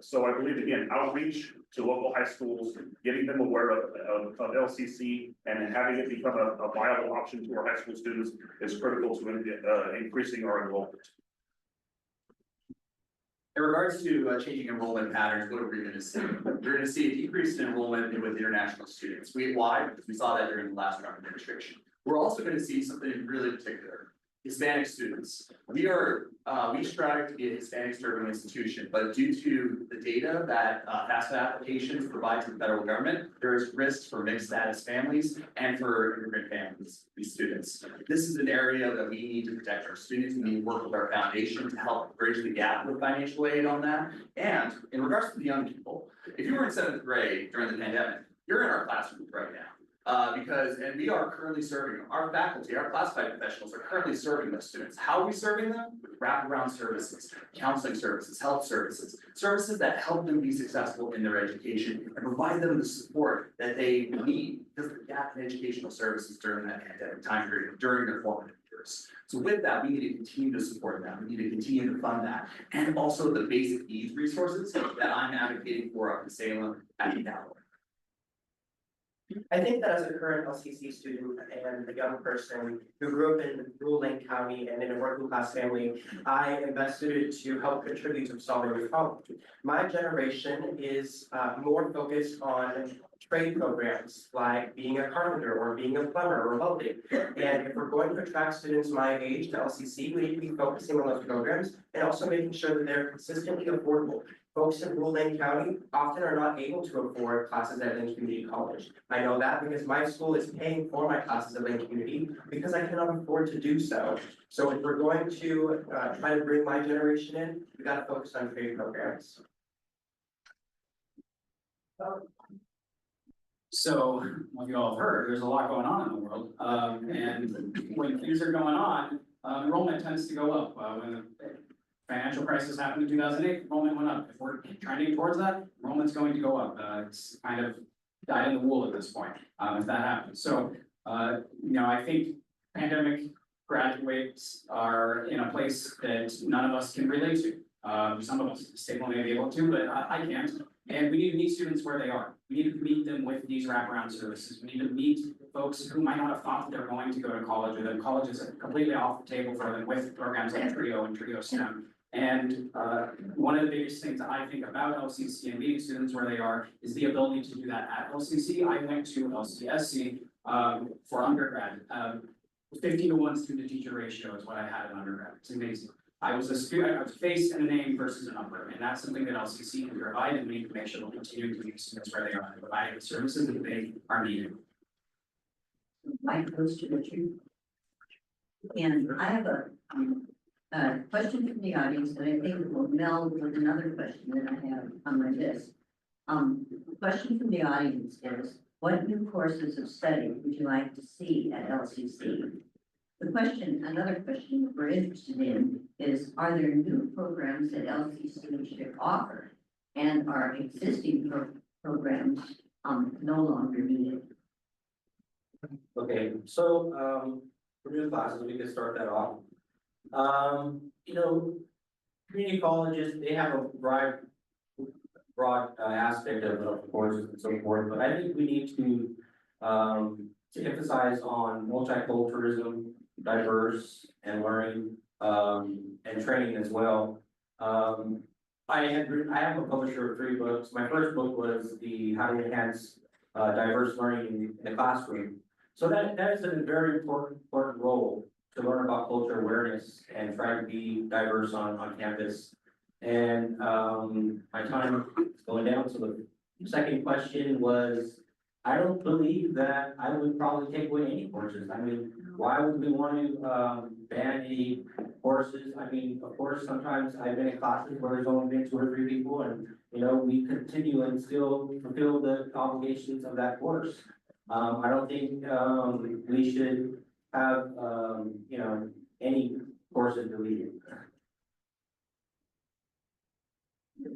So I believe, again, outreach to local high schools, getting them aware of LCC and having it become a viable option to our high school students is critical to increasing our enrollment. In regards to changing enrollment patterns, what are we gonna see? We're gonna see a decrease in enrollment with international students. Why? Because we saw that during the last round of administration. We're also gonna see something really particular. Hispanic students. We strive to be a Hispanic serving institution, but due to the data that FAFSA applications provide to the federal government, there's risks for mixed status families and for immigrant families, these students. This is an area that we need to protect our students. We need to work with our foundation to help bridge the gap with financial aid on that. And in regards to the young people, if you were in 7th grade during the pandemic, you're in our classroom right now. And we are currently serving them. Our faculty, our classified professionals are currently serving those students. How are we serving them? With wraparound services, counseling services, health services, services that help them be successful in their education and provide them the support that they need because of the gap in educational services during that pandemic time period, during their formative years. So with that, we need to continue to support them. We need to continue to fund that. And also the basic needs resources that I'm advocating for up in Salem at California. I think that as a current LCC student and a young person who grew up in rural Lane County and in a working class family, I am best suited to help contribute to solving this problem. My generation is more focused on trade programs like being a carpenter or being a plumber or welding. And if we're going to attract students my age to LCC, we need to be focusing on those programs and also making sure that they're consistently affordable. Folks in rural Lane County often are not able to afford classes at Lane Community College. I know that because my school is paying for my classes at Lane Community because I cannot afford to do so. So if we're going to try to bring my generation in, we gotta focus on trade programs. So, like you all have heard, there's a lot going on in the world, and when things are going on, enrollment tends to go up. When the financial crisis happened in 2008, enrollment went up. If we're trending towards that, enrollment's going to go up. It's kind of dyed in the wool at this point, if that happens. So, I think pandemic graduates are in a place that none of us can relate to. Some of us, Stable may be able to, but I can't. And we need to meet students where they are. We need to meet them with these wraparound services. We need to meet folks who might not have thought that they're going to go to college, or that college is completely off the table for them with programs like TRIO and TRIO STEM. And one of the biggest things I think about LCC and meeting students where they are is the ability to do that at LCC. I went to LCSC for undergrad. 15-to-1 student to teacher ratio is what I had in undergrad. It's amazing. I was a face and a name versus a number, and that's something that LCC can provide, and we need to make sure we're continuing to meet students where they are and providing the services that they are needing. Mike goes to the And I have a question from the audience that I think will meld with another question that I have on my list. The question from the audience is, what new courses of study would you like to see at LCC? Another question we're interested in is, are there new programs that LCC should offer? And are existing programs, no longer needed? Okay, so, for new classes, we can start that off. You know, community colleges, they have a broad aspect of courses and so forth, but I think we need to emphasize on multiculturalism, diverse and learning, and training as well. I am a publisher of 3 books. My first book was How to Enhance Diverse Learning in the Classroom. So that is a very important role to learn about culture awareness and try to be diverse on campus. And my time is going down. So the second question was, I don't believe that I would probably take away any courses. I mean, why would we want to ban any courses? I mean, of course, sometimes I've been in classes where there's only been 2 or 3 people, and you know, we continue and still fulfill the obligations of that course. I don't think we should have you know, any courses deleted.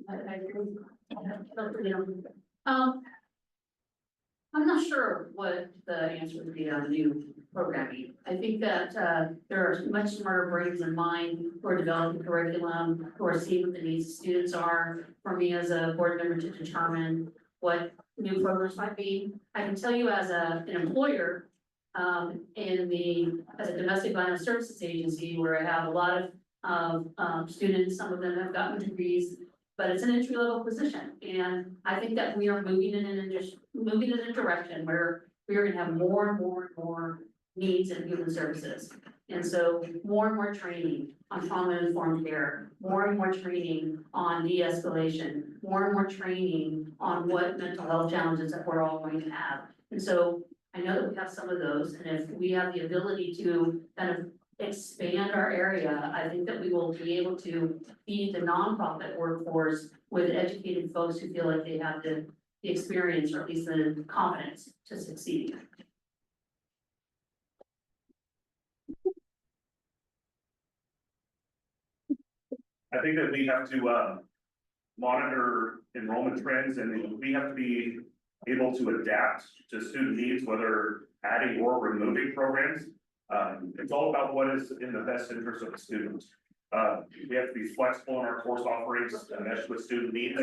I agree. I'm not sure what the answer would be on new programming. I think that, there are much smarter brains in mind who are developing curriculum, who are seeing what the needs of students are, for me as a board member to determine what new programs might be. I can tell you as an employer, as a domestic violence services agency, where I have a lot of students, some of them have gotten degrees, but it's an entry level position. And I think that we are moving in a direction where we are gonna have more and more needs in human services. And so more and more training on trauma informed care, more and more training on de-escalation, more and more training on what mental health challenges that we're all going to have. And so I know that we have some of those, and if we have the ability to kind of expand our area, I think that we will be able to feed the nonprofit workforce with educated folks who feel like they have the experience, or at least the confidence to succeed. I think that we have to monitor enrollment trends, and we have to be able to adapt to student needs, whether adding or removing programs. It's all about what is in the best interest of the student. We have to be flexible in our course offerings to mesh with student needs.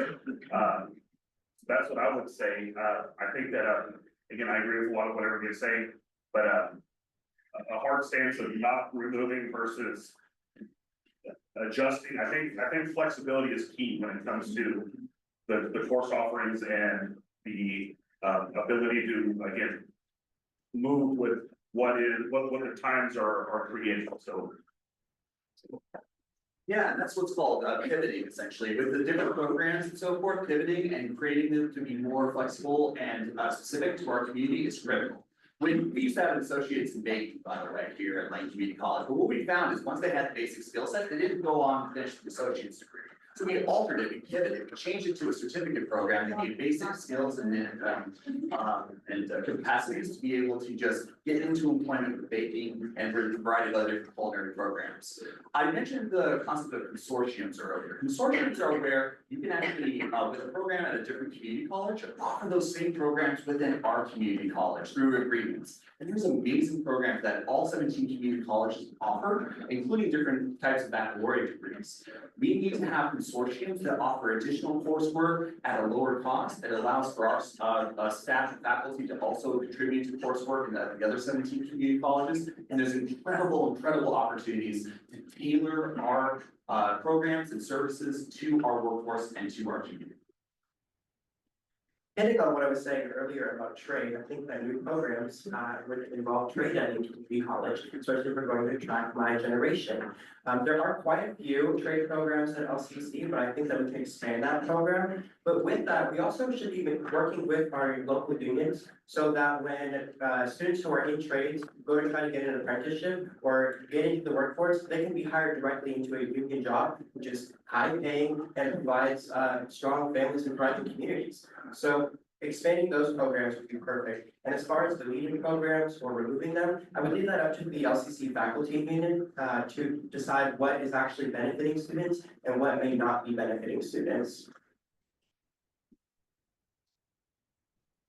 That's what I would say. I think that, again, I agree with a lot of what everybody's saying, but a hard stance of not removing versus adjusting. I think flexibility is key when it comes to the course offerings and the ability to, again, move with what the times are creating. So Yeah, and that's what's called pivoting, essentially, with the different programs and so forth, pivoting and creating them to be more flexible and specific to our community is critical. When we used to have associates in banking, by the way, here at Lane Community College, but what we found is once they had the basic skill set, they didn't go on to finish the associate's degree. So we altered it, we pivoted, we changed it to a certificate program that gave basic skills and capacities to be able to just get into employment with banking and for a variety of other different culinary programs. I mentioned the concept of consortiums earlier. Consortiums are where you can actually, with a program at a different community college, offer those same programs within our community college through agreements. And there's amazing programs that all 17 community colleges offer, including different types of baccalaureate degrees. We need to have consortiums that offer additional coursework at a lower cost. It allows for our staff and faculty to also contribute to coursework in the other 17 community colleges. And there's incredible opportunities to tailor our programs and services to our workforce and to our community. Hitting on what I was saying earlier about trade, I think that new programs would involve trade at a community college, especially if we're going to attract my generation. There are quite a few trade programs at LCC, but I think that we can expand that program. But with that, we also should be working with our local unions so that when students who are in trades go to try to get an apprenticeship or get into the workforce, they can be hired directly into a union job, which is high paying and provides strong families and thriving communities. So expanding those programs would be perfect. And as far as deleting programs or removing them, I would leave that up to the LCC faculty union to decide what is actually benefiting students and what may not be benefiting students.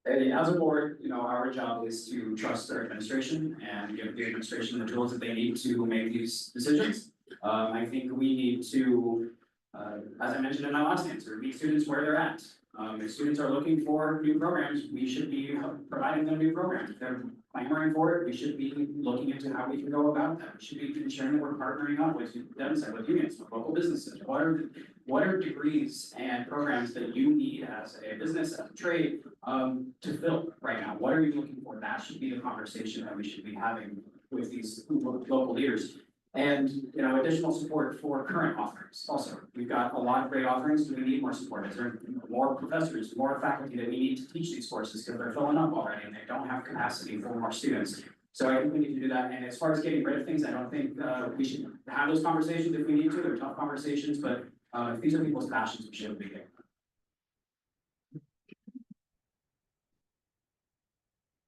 And as a board, our job is to trust our administration and give the administration the tools that they need to make these decisions. I think we need to, as I mentioned in my last answer, meet students where they're at. If students are looking for new programs, we should be providing them new programs. If they're clamoring for it, we should be looking into how we can go about that. We should be ensuring that we're partnering up with them, with unions, with local businesses. What are degrees and programs that you need as a business, as a trade, to fill right now? What are you looking for? That should be the conversation that we should be having with these local leaders. And, additional support for current offerings. Also, we've got a lot of great offerings. Do we need more support? Is there more professors, more faculty that we need to teach these courses because they're filling up already and they don't have capacity for more students? So I think we need to do that. And as far as getting rid of things, I don't think we should have those conversations if we need to. They're tough conversations, but if these are people's passions, we shouldn't be there.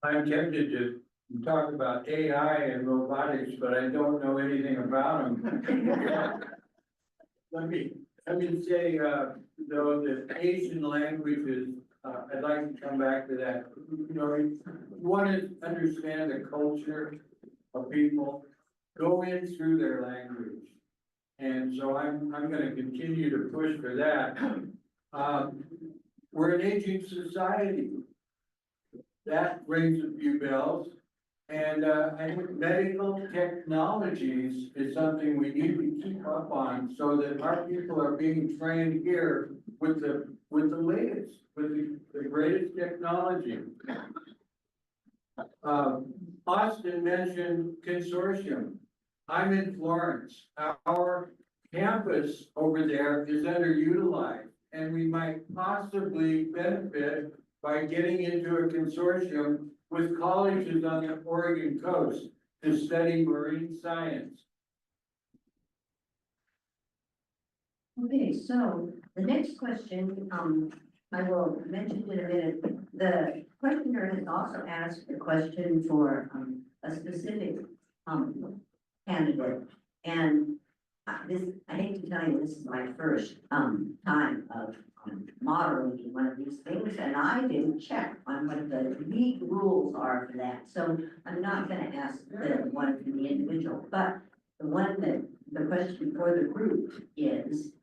I'm tempted to talk about AI and robotics, but I don't know anything about them. Let me say, though, that Asian languages, I'd like to come back to that. You want to understand the culture of people, go in through their language. And so I'm gonna continue to push for that. We're an aging society. That rings a few bells. And I think medical technologies is something we need to keep up on so that our people are being trained here with the latest, with the greatest technology. Austin mentioned consortium. I'm in Florence. Our campus over there is underutilized, and we might possibly benefit by getting into a consortium with colleges on the Oregon coast to study marine science. Okay, so the next question, I will mention in a minute. The questioner has also asked a question for a specific candidate. And I hate to tell you, this is my first time of moderating one of these things, and I didn't check on what the league rules are for that. So I'm not gonna ask the one from the individual, but the one that the question for the group is,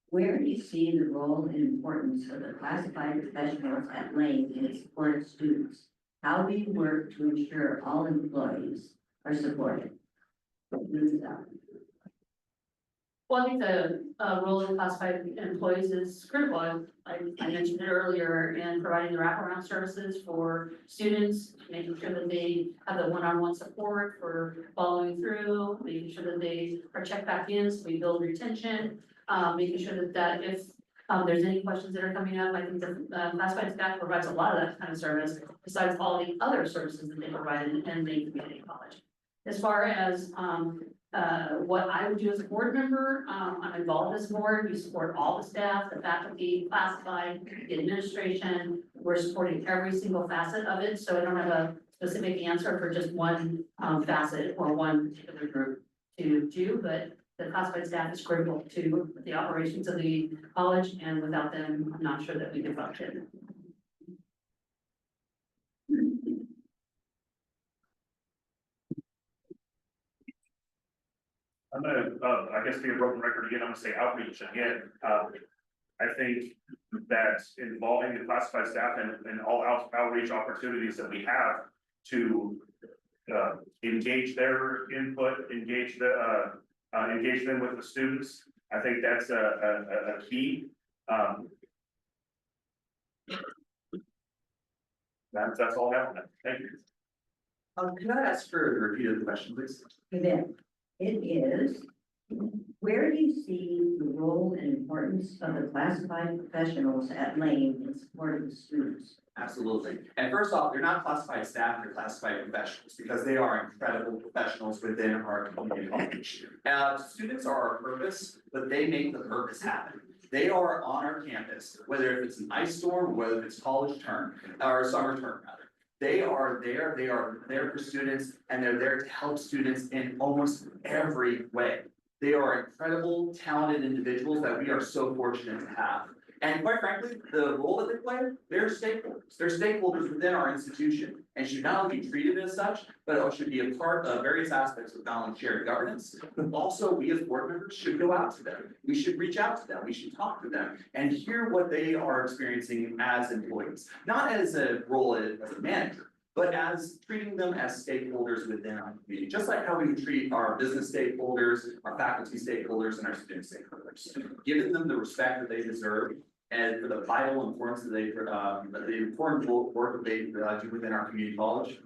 where do you see the role and importance of the classified professionals at Lane in support of students? How do you work to ensure all employees are supported? Well, I think the role of classified employees is critical. I mentioned it earlier in providing the wraparound services for students, making sure that they have the one-on-one support for following through, making sure that they are checked back in, so we build retention, making sure that if there's any questions that are coming up, I think the classified staff provides a lot of that kind of service, besides all the other services that they provide in the community college. As far as what I would do as a board member, I'm involved as a board, we support all the staff, the faculty, classified, the administration. We're supporting every single facet of it, so I don't have a specific answer for just one facet or one particular group to do, but the classified staff is critical to the operations of the college, and without them, I'm not sure that we can function. I'm gonna, I guess be a broken record again, I'm gonna say outreach again. I think that involving the classified staff and all outreach opportunities that we have to engage their input, engage them with the students. I think that's a key. That's all I have. Thank you. Can I ask for a repeat of the question, please? Then it is, where do you see the role and importance of the classified professionals at Lane in support of the students? Absolutely. And first off, they're not classified staff, they're classified professionals because they are incredible professionals within our community college. Students are our purpose, but they make the purpose happen. They are on our campus, whether it's an ice storm, whether it's college term, or summer term rather. They are there for students, and they're there to help students in almost every way. They are incredible, talented individuals that we are so fortunate to have. And quite frankly, the role that they play, they're stakeholders. They're stakeholders within our institution and should not only be treated as such, but should be a part of various aspects of not only shared governance, but also we as board members should go out to them. We should reach out to them. We should talk to them and hear what they are experiencing as employees, not as a role as a manager, but as treating them as stakeholders within our community, just like how we treat our business stakeholders, our faculty stakeholders, and our student stakeholders. Giving them the respect that they deserve and for the vital importance that the important work that they do within our community college,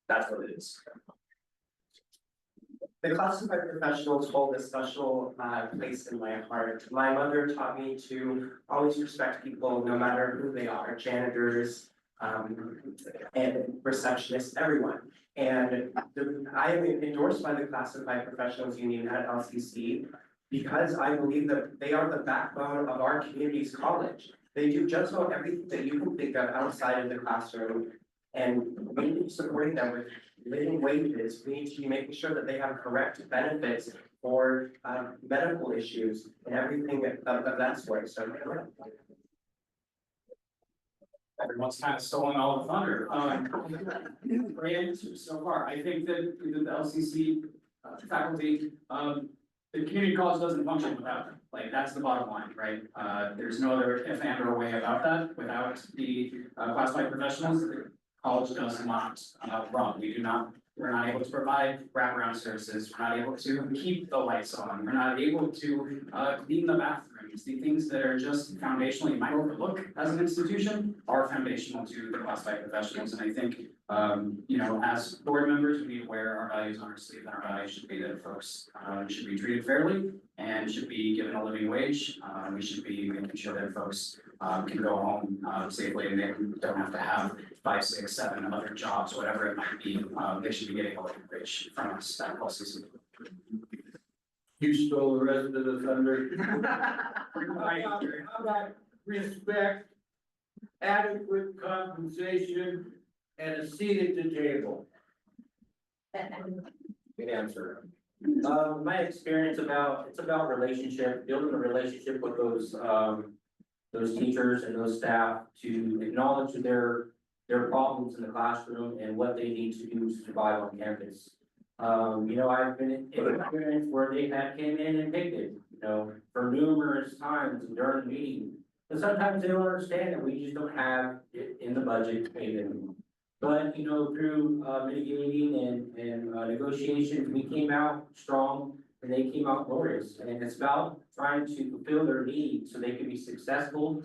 that's what it is. The classified professionals hold a special place in my heart. My mother taught me to always respect people, no matter who they are, janitors, and receptionists, everyone. And I am endorsed by the Classified Professionals Union at LCC because I believe that they are the backbone of our community's college. They do just about everything that you can think of outside of the classroom. And we need to be supporting them with living wages. We need to be making sure that they have correct benefits for medical issues and everything of that sort. So Everyone's kind of stolen all the thunder. Great answers so far. I think that the LCC faculty, the community college doesn't function without them. Like, that's the bottom line, right? There's no other if and or way about that. Without the classified professionals, the college does not run. We're not able to provide wraparound services. We're not able to keep the lights on. We're not able to clean the bathrooms. The things that are just foundationally might overlook as an institution are foundational to the classified professionals. And I think, as board members, we wear our values on our sleeve, and our values should be that folks should be treated fairly and should be given a living wage. We should be making sure that folks can go home safely and they don't have to have 5, 6, 7 other jobs, whatever it might be. They should be getting a living wage from us at LCC. You stole the rest of the thunder. How about respect, adequate compensation, and a seat at the table? Good answer. My experience it's about relationship, building a relationship with those teachers and those staff to acknowledge their problems in the classroom and what they need to do to survive on campus. I've been in an experience where they came in and picked it, for numerous times during the meeting. And sometimes they don't understand that we just don't have it in the budget to pay them. But, through mitigating and negotiations, we came out strong and they came out glorious. And it's about trying to fulfill their needs so they can be successful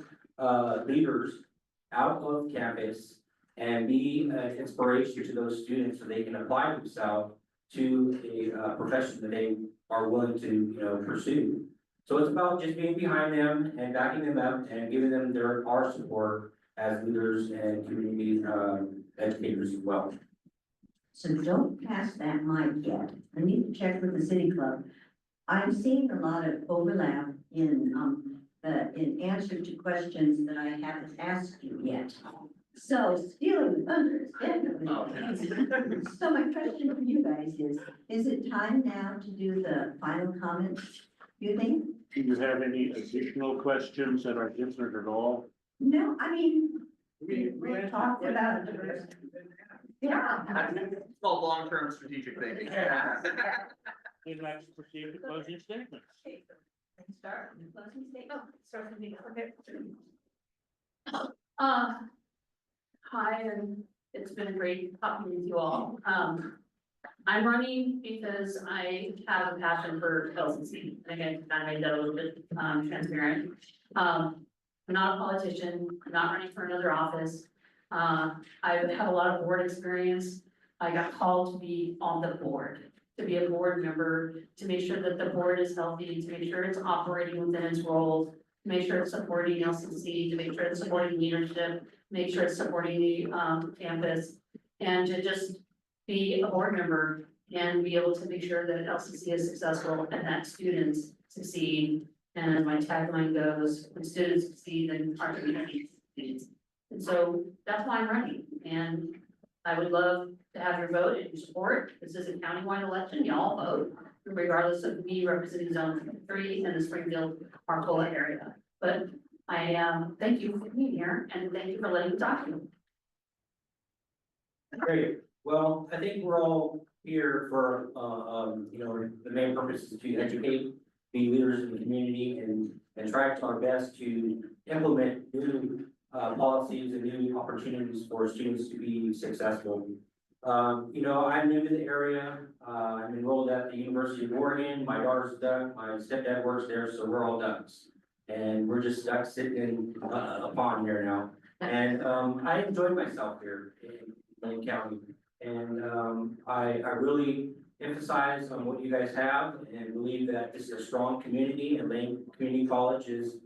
leaders out of campus and be an inspiration to those students so they can apply themselves to a profession that they are willing to, pursue. So it's about just being behind them and backing them up and giving them our support as leaders and community educators as well. So don't pass that mic yet. I need to check with the city club. I'm seeing a lot of overlap in answer to questions that I haven't asked you yet. So stealing the thunder is definitely. So my question for you guys is it time now to do the final comments, you think? Do you have any additional questions that are different at all? No, I mean, We we'll talk about it. Yeah. It's called long-term strategic thinking. We'd like to proceed to closing statements. Okay, so let's start with the closing statement. Start with me, okay. Hi, and it's been great talking with you all. I'm running because I have a passion for LCC. Again, kind of made that a little bit transparent. I'm not a politician. I'm not running for another office. I have a lot of board experience. I got called to be on the board, to be a board member, to make sure that the board is healthy, to make sure it's operating within its roles, to make sure it's supporting LCC, to make sure it's supporting leadership, make sure it's supporting the, campus. And to just be a board member and be able to make sure that LCC is successful and that students succeed. And my tagline goes, when students succeed, then our community succeeds. And so that's why I'm running, and I would love to have your vote and your support. This is a countywide election, y'all vote, regardless of me representing zone 3 and the Springfield Arcola area. But I, thank you for being here, and thank you for letting me talk to you. Great, well, I think we're all here for, the main purpose is to educate, be leaders in the community and try to our best to implement new policies and new opportunities for students to be successful. I'm new to the area, I'm enrolled at the University of Oregon, my daughter's a duck, my stepdad works there, so we're all ducks. And we're just stuck sitting in a pond here now, and I enjoyed myself here in Lane County. And I really emphasize on what you guys have and believe that this is a strong community, and Lane Community College is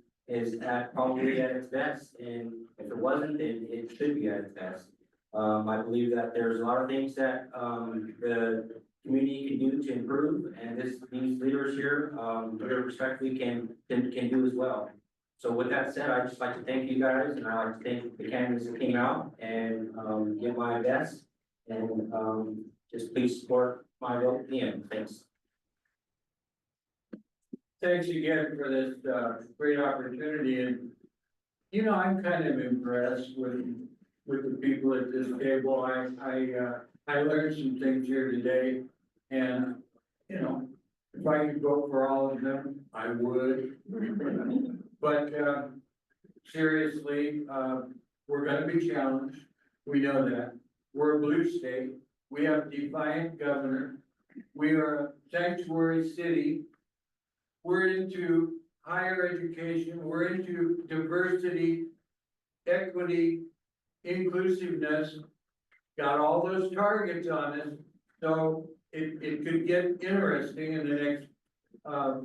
probably at its best, and if it wasn't, then it should be at its best. I believe that there's a lot of things that the community can do to improve, and these leaders here, respectfully can do as well. So with that said, I'd just like to thank you guys, and I'd like to thank the candidates that came out and give my best, and just please support my vote at the end. Thanks. Thanks again for this, great opportunity, and, I'm kind of impressed with the people at this table. I learned some things here today, and, if I could vote for all of them, I would. But, seriously, we're gonna be challenged, we know that. We're a blue state, we have a defiant governor, we are a sanctuary city. We're into higher education, we're into diversity, equity, inclusiveness. Got all those targets on us, so it could get interesting in the next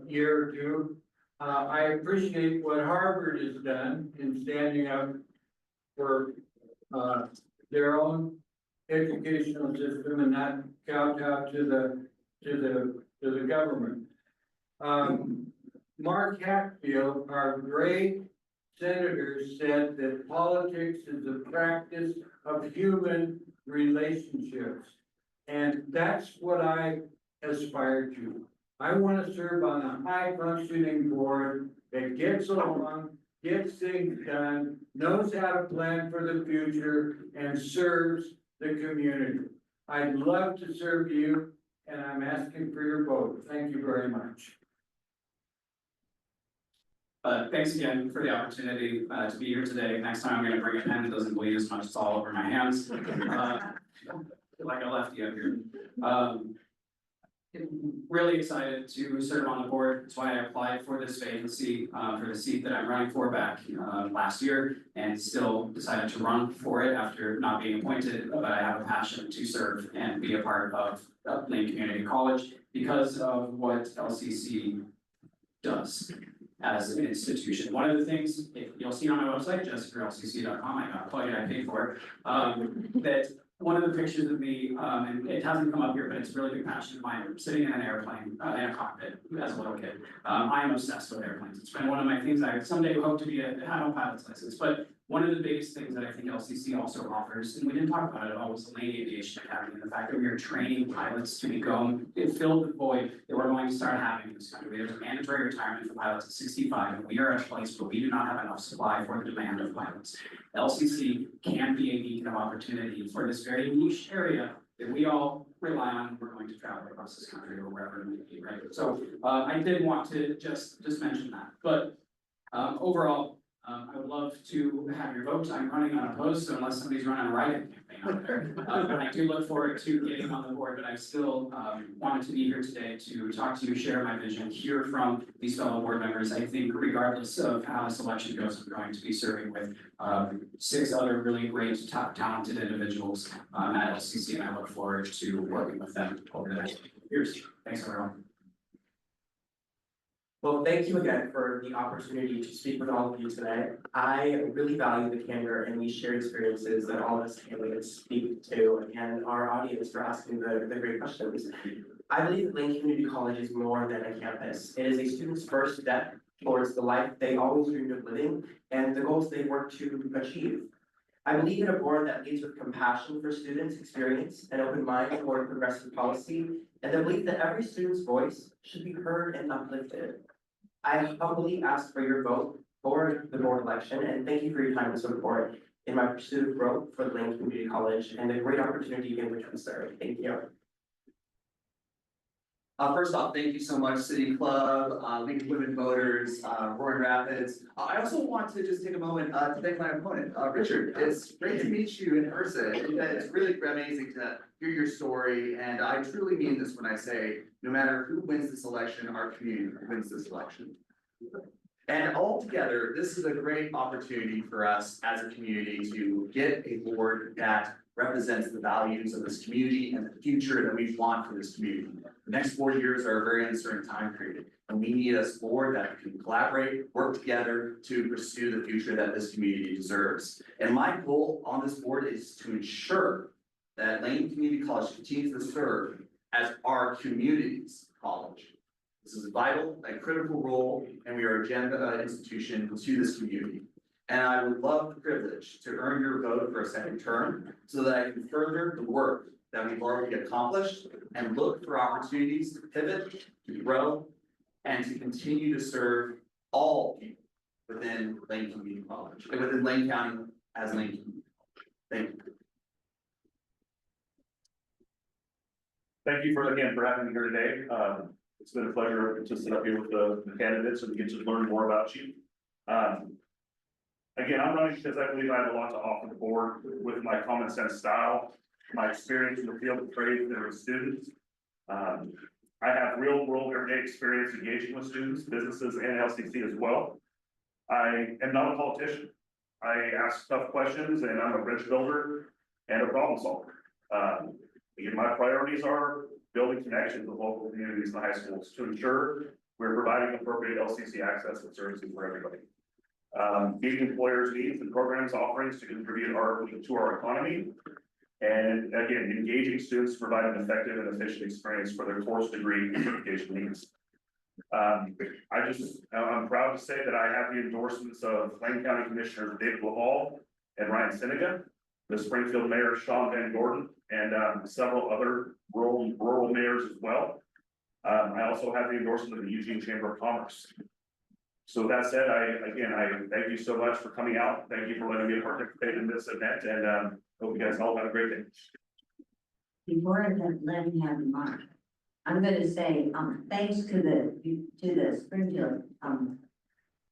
year or two. I appreciate what Harvard has done in standing up for their own educational system and not kowtow to the government. Mark Hatfield, our great senator, said that politics is the practice of human relationships. And that's what I aspire to. I want to serve on a high functioning board that gets along, gets things done, knows how to plan for the future, and serves the community. I'd love to serve you, and I'm asking for your vote. Thank you very much. Thanks again for the opportunity to be here today. Next time I'm gonna bring a pen that doesn't bleed as much as all over my hands. Like a lefty up here. Really excited to serve on the board. That's why I applied for this vacancy, for the seat that I'm running for back last year, and still decided to run for it after not being appointed. But I have a passion to serve and be a part of Lane Community College because of what LCC does as an institution. One of the things, if you'll see on my website, justforlcc.com, I got plugged, I paid for it, that one of the pictures of me, and it hasn't come up here, but it's a really big passion of mine, sitting in an airplane, in a cockpit as a little kid. I am obsessed with airplanes. It's been one of my things I someday hope to be have a pilot's license, but one of the biggest things that I think LCC also offers, and we didn't talk about it at all, was the Lane Aviation Academy, and the fact that we are training pilots to become, it filled the void that we're going to start having in this country. There's a mandatory retirement for pilots at 65, and we are at a place where we do not have enough supply for the demand of pilots. LCC can be a beacon of opportunity for this very niche area that we all rely on when we're going to travel across this country or wherever it may be, right? So I did want to just mention that, but overall, I would love to have your vote. I'm running unopposed, so unless somebody's running a write-in campaign out there. But I do look forward to getting on the board, but I still wanted to be here today to talk to you, share my vision, hear from these fellow board members. I think regardless of how this election goes, I'm going to be serving with 6 other really great, top talented individuals at LCC, and I look forward to working with them over the next few years. Thanks, everyone. Well, Well, thank you again for the opportunity to speak with all of you today. I really value the candor and these shared experiences that all of us candidates speak to and our audience for asking the great questions. I believe that Lane Community College is more than a campus. It is a student's first step towards the life they always dreamed of living and the goals they work to achieve. I believe in a board that leads with compassion for students' experience, an open mind toward progressive policy, and the belief that every student's voice should be heard and uplifted. I humbly ask for your vote for the board election, and thank you for your time and support in my pursuit of growth for the Lane Community College and the great opportunity in which we serve. Thank you. First off, thank you so much, City Club, League of Women Voters, Roaring Rapids. I also want to just take a moment to thank my opponent, Richard. It's great to meet you in person. It's really amazing to hear your story, and I truly mean this when I say, no matter who wins this election, our community wins this election. And altogether, this is a great opportunity for us as a community to get a board that represents the values of this community and the future that we want for this community. The next 4 years are a very uncertain time period, and we need a board that can collaborate, work together to pursue the future that this community deserves. And my goal on this board is to ensure that Lane Community College continues to serve as our community's college. This is a vital and critical role, and we are an agenda institution to this community. And I would love the privilege to earn your vote for a second term so that I can further the work that we've already accomplished and look for opportunities to pivot, to grow, and to continue to serve all people within Lane Community College, and within Lane County as Lane Community College. Thank you. Thank you again for having me here today. It's been a pleasure to sit up here with the candidates and get to learn more about you. Again, I'm running because I believe I have a lot to offer the board with my common sense style, my experience in the field of trade and with students. I have real world everyday experience engaging with students, businesses, and LCC as well. I am not a politician. I ask tough questions, and I'm a bridge builder and a problem solver. Again, my priorities are building connections with local communities and high schools to ensure we're providing appropriate LCC access and services for everybody. Meeting employers' needs and programs offerings to contribute to our economy. And again, engaging students to provide an effective and efficient experience for their course degree and certification needs. I'm proud to say that I have the endorsements of Lane County Commissioner David LaValle and Ryan Sinega, the Springfield Mayor Sean Van Gordon, and several other rural mayors as well. I also have the endorsement of the Eugene Chamber of Commerce. So that said, I thank you so much for coming out. Thank you for letting me participate in this event, and hope you guys all have a great day. Before I let him have the mic, I'm gonna say, thanks to the Springfield,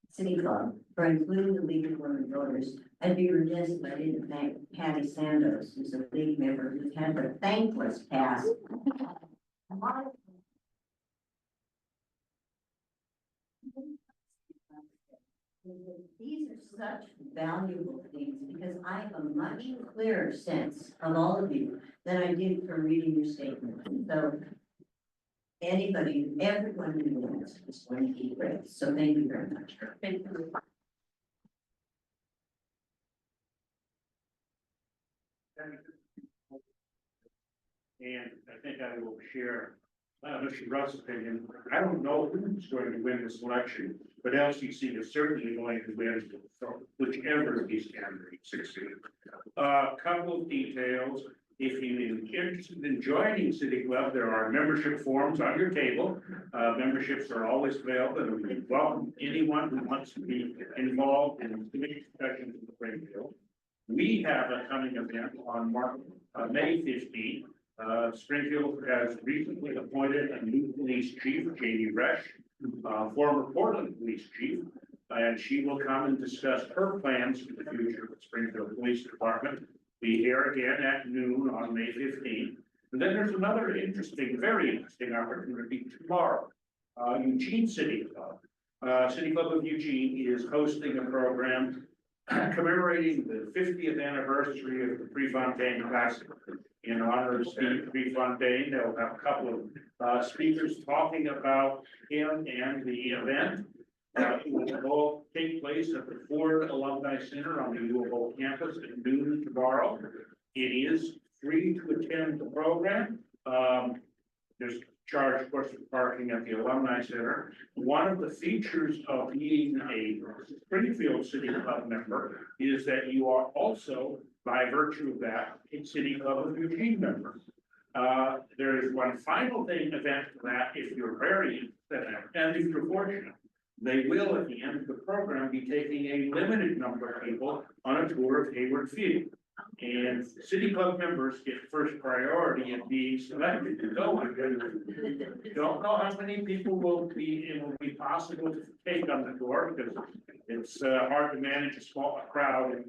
City Club for including the League of Women Voters. I'd be remiss if I didn't thank Patty Sandos, who's a league member who's had the thankless task. These are such valuable things because I have a much clearer sense of all of you than I did from reading your statement. So everyone who wins is going to be great. So thank you very much. Thank you. And I think I will share Mr. Russ's opinion. I don't know who's going to win this election, but LCC is certainly going to win whichever of these candidates succeed. Couple of details. If you're interested in joining City Club, there are membership forms on your table. Memberships are always available, and we welcome anyone who wants to be involved in civic discussions in Springfield. We have a coming event on May 15th. Springfield has recently appointed a new police chief, Katie Resch, former Portland police chief, and she will come and discuss her plans for the future of the Springfield Police Department. Be here again at noon on May 15th. And then there's another very interesting opportunity tomorrow. Eugene City Club. City Club of Eugene is hosting a program commemorating the 50th anniversary of the Prefontaine Classic. In honor of Steve Prefontaine, they'll have a couple speakers talking about him and the event. It will all take place at the Ford Alumni Center on the U of O campus at noon tomorrow. It is free to attend the program. There's charge, of course, for parking at the Alumni Center. One of the features of being a Springfield City Club member is that you are also, by virtue of that, a City Club of Eugene member. There is one final thing event to that, if you're very interested, and if you're fortunate. They will, at the end of the program, be taking a limited number of people on a tour of Hayward Field. And City Club members get first priority in being selected to go. Don't know how many people it will be possible to take on the tour, because it's hard to manage a small crowd and,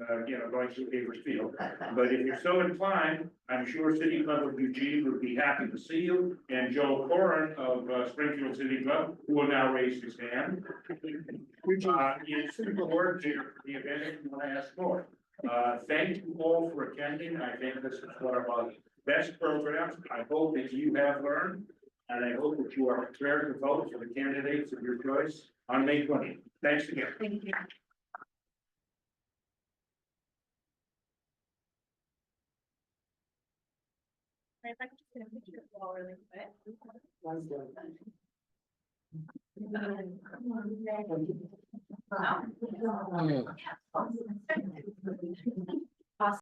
going through Hayward Field. But if you're so inclined, I'm sure City Club of Eugene would be happy to see you. And Joe Corrin of Springfield City Club, who will now raise his hand, is the coordinator for the event if you want to ask more. Thank you all for attending. I think this is one of our best programs. I hope that you have learned, and I hope that you are prepared to vote for the candidates of your choice on May 20th. Thanks again. Thank you. If I could just get a picture of you all really quick. Wow.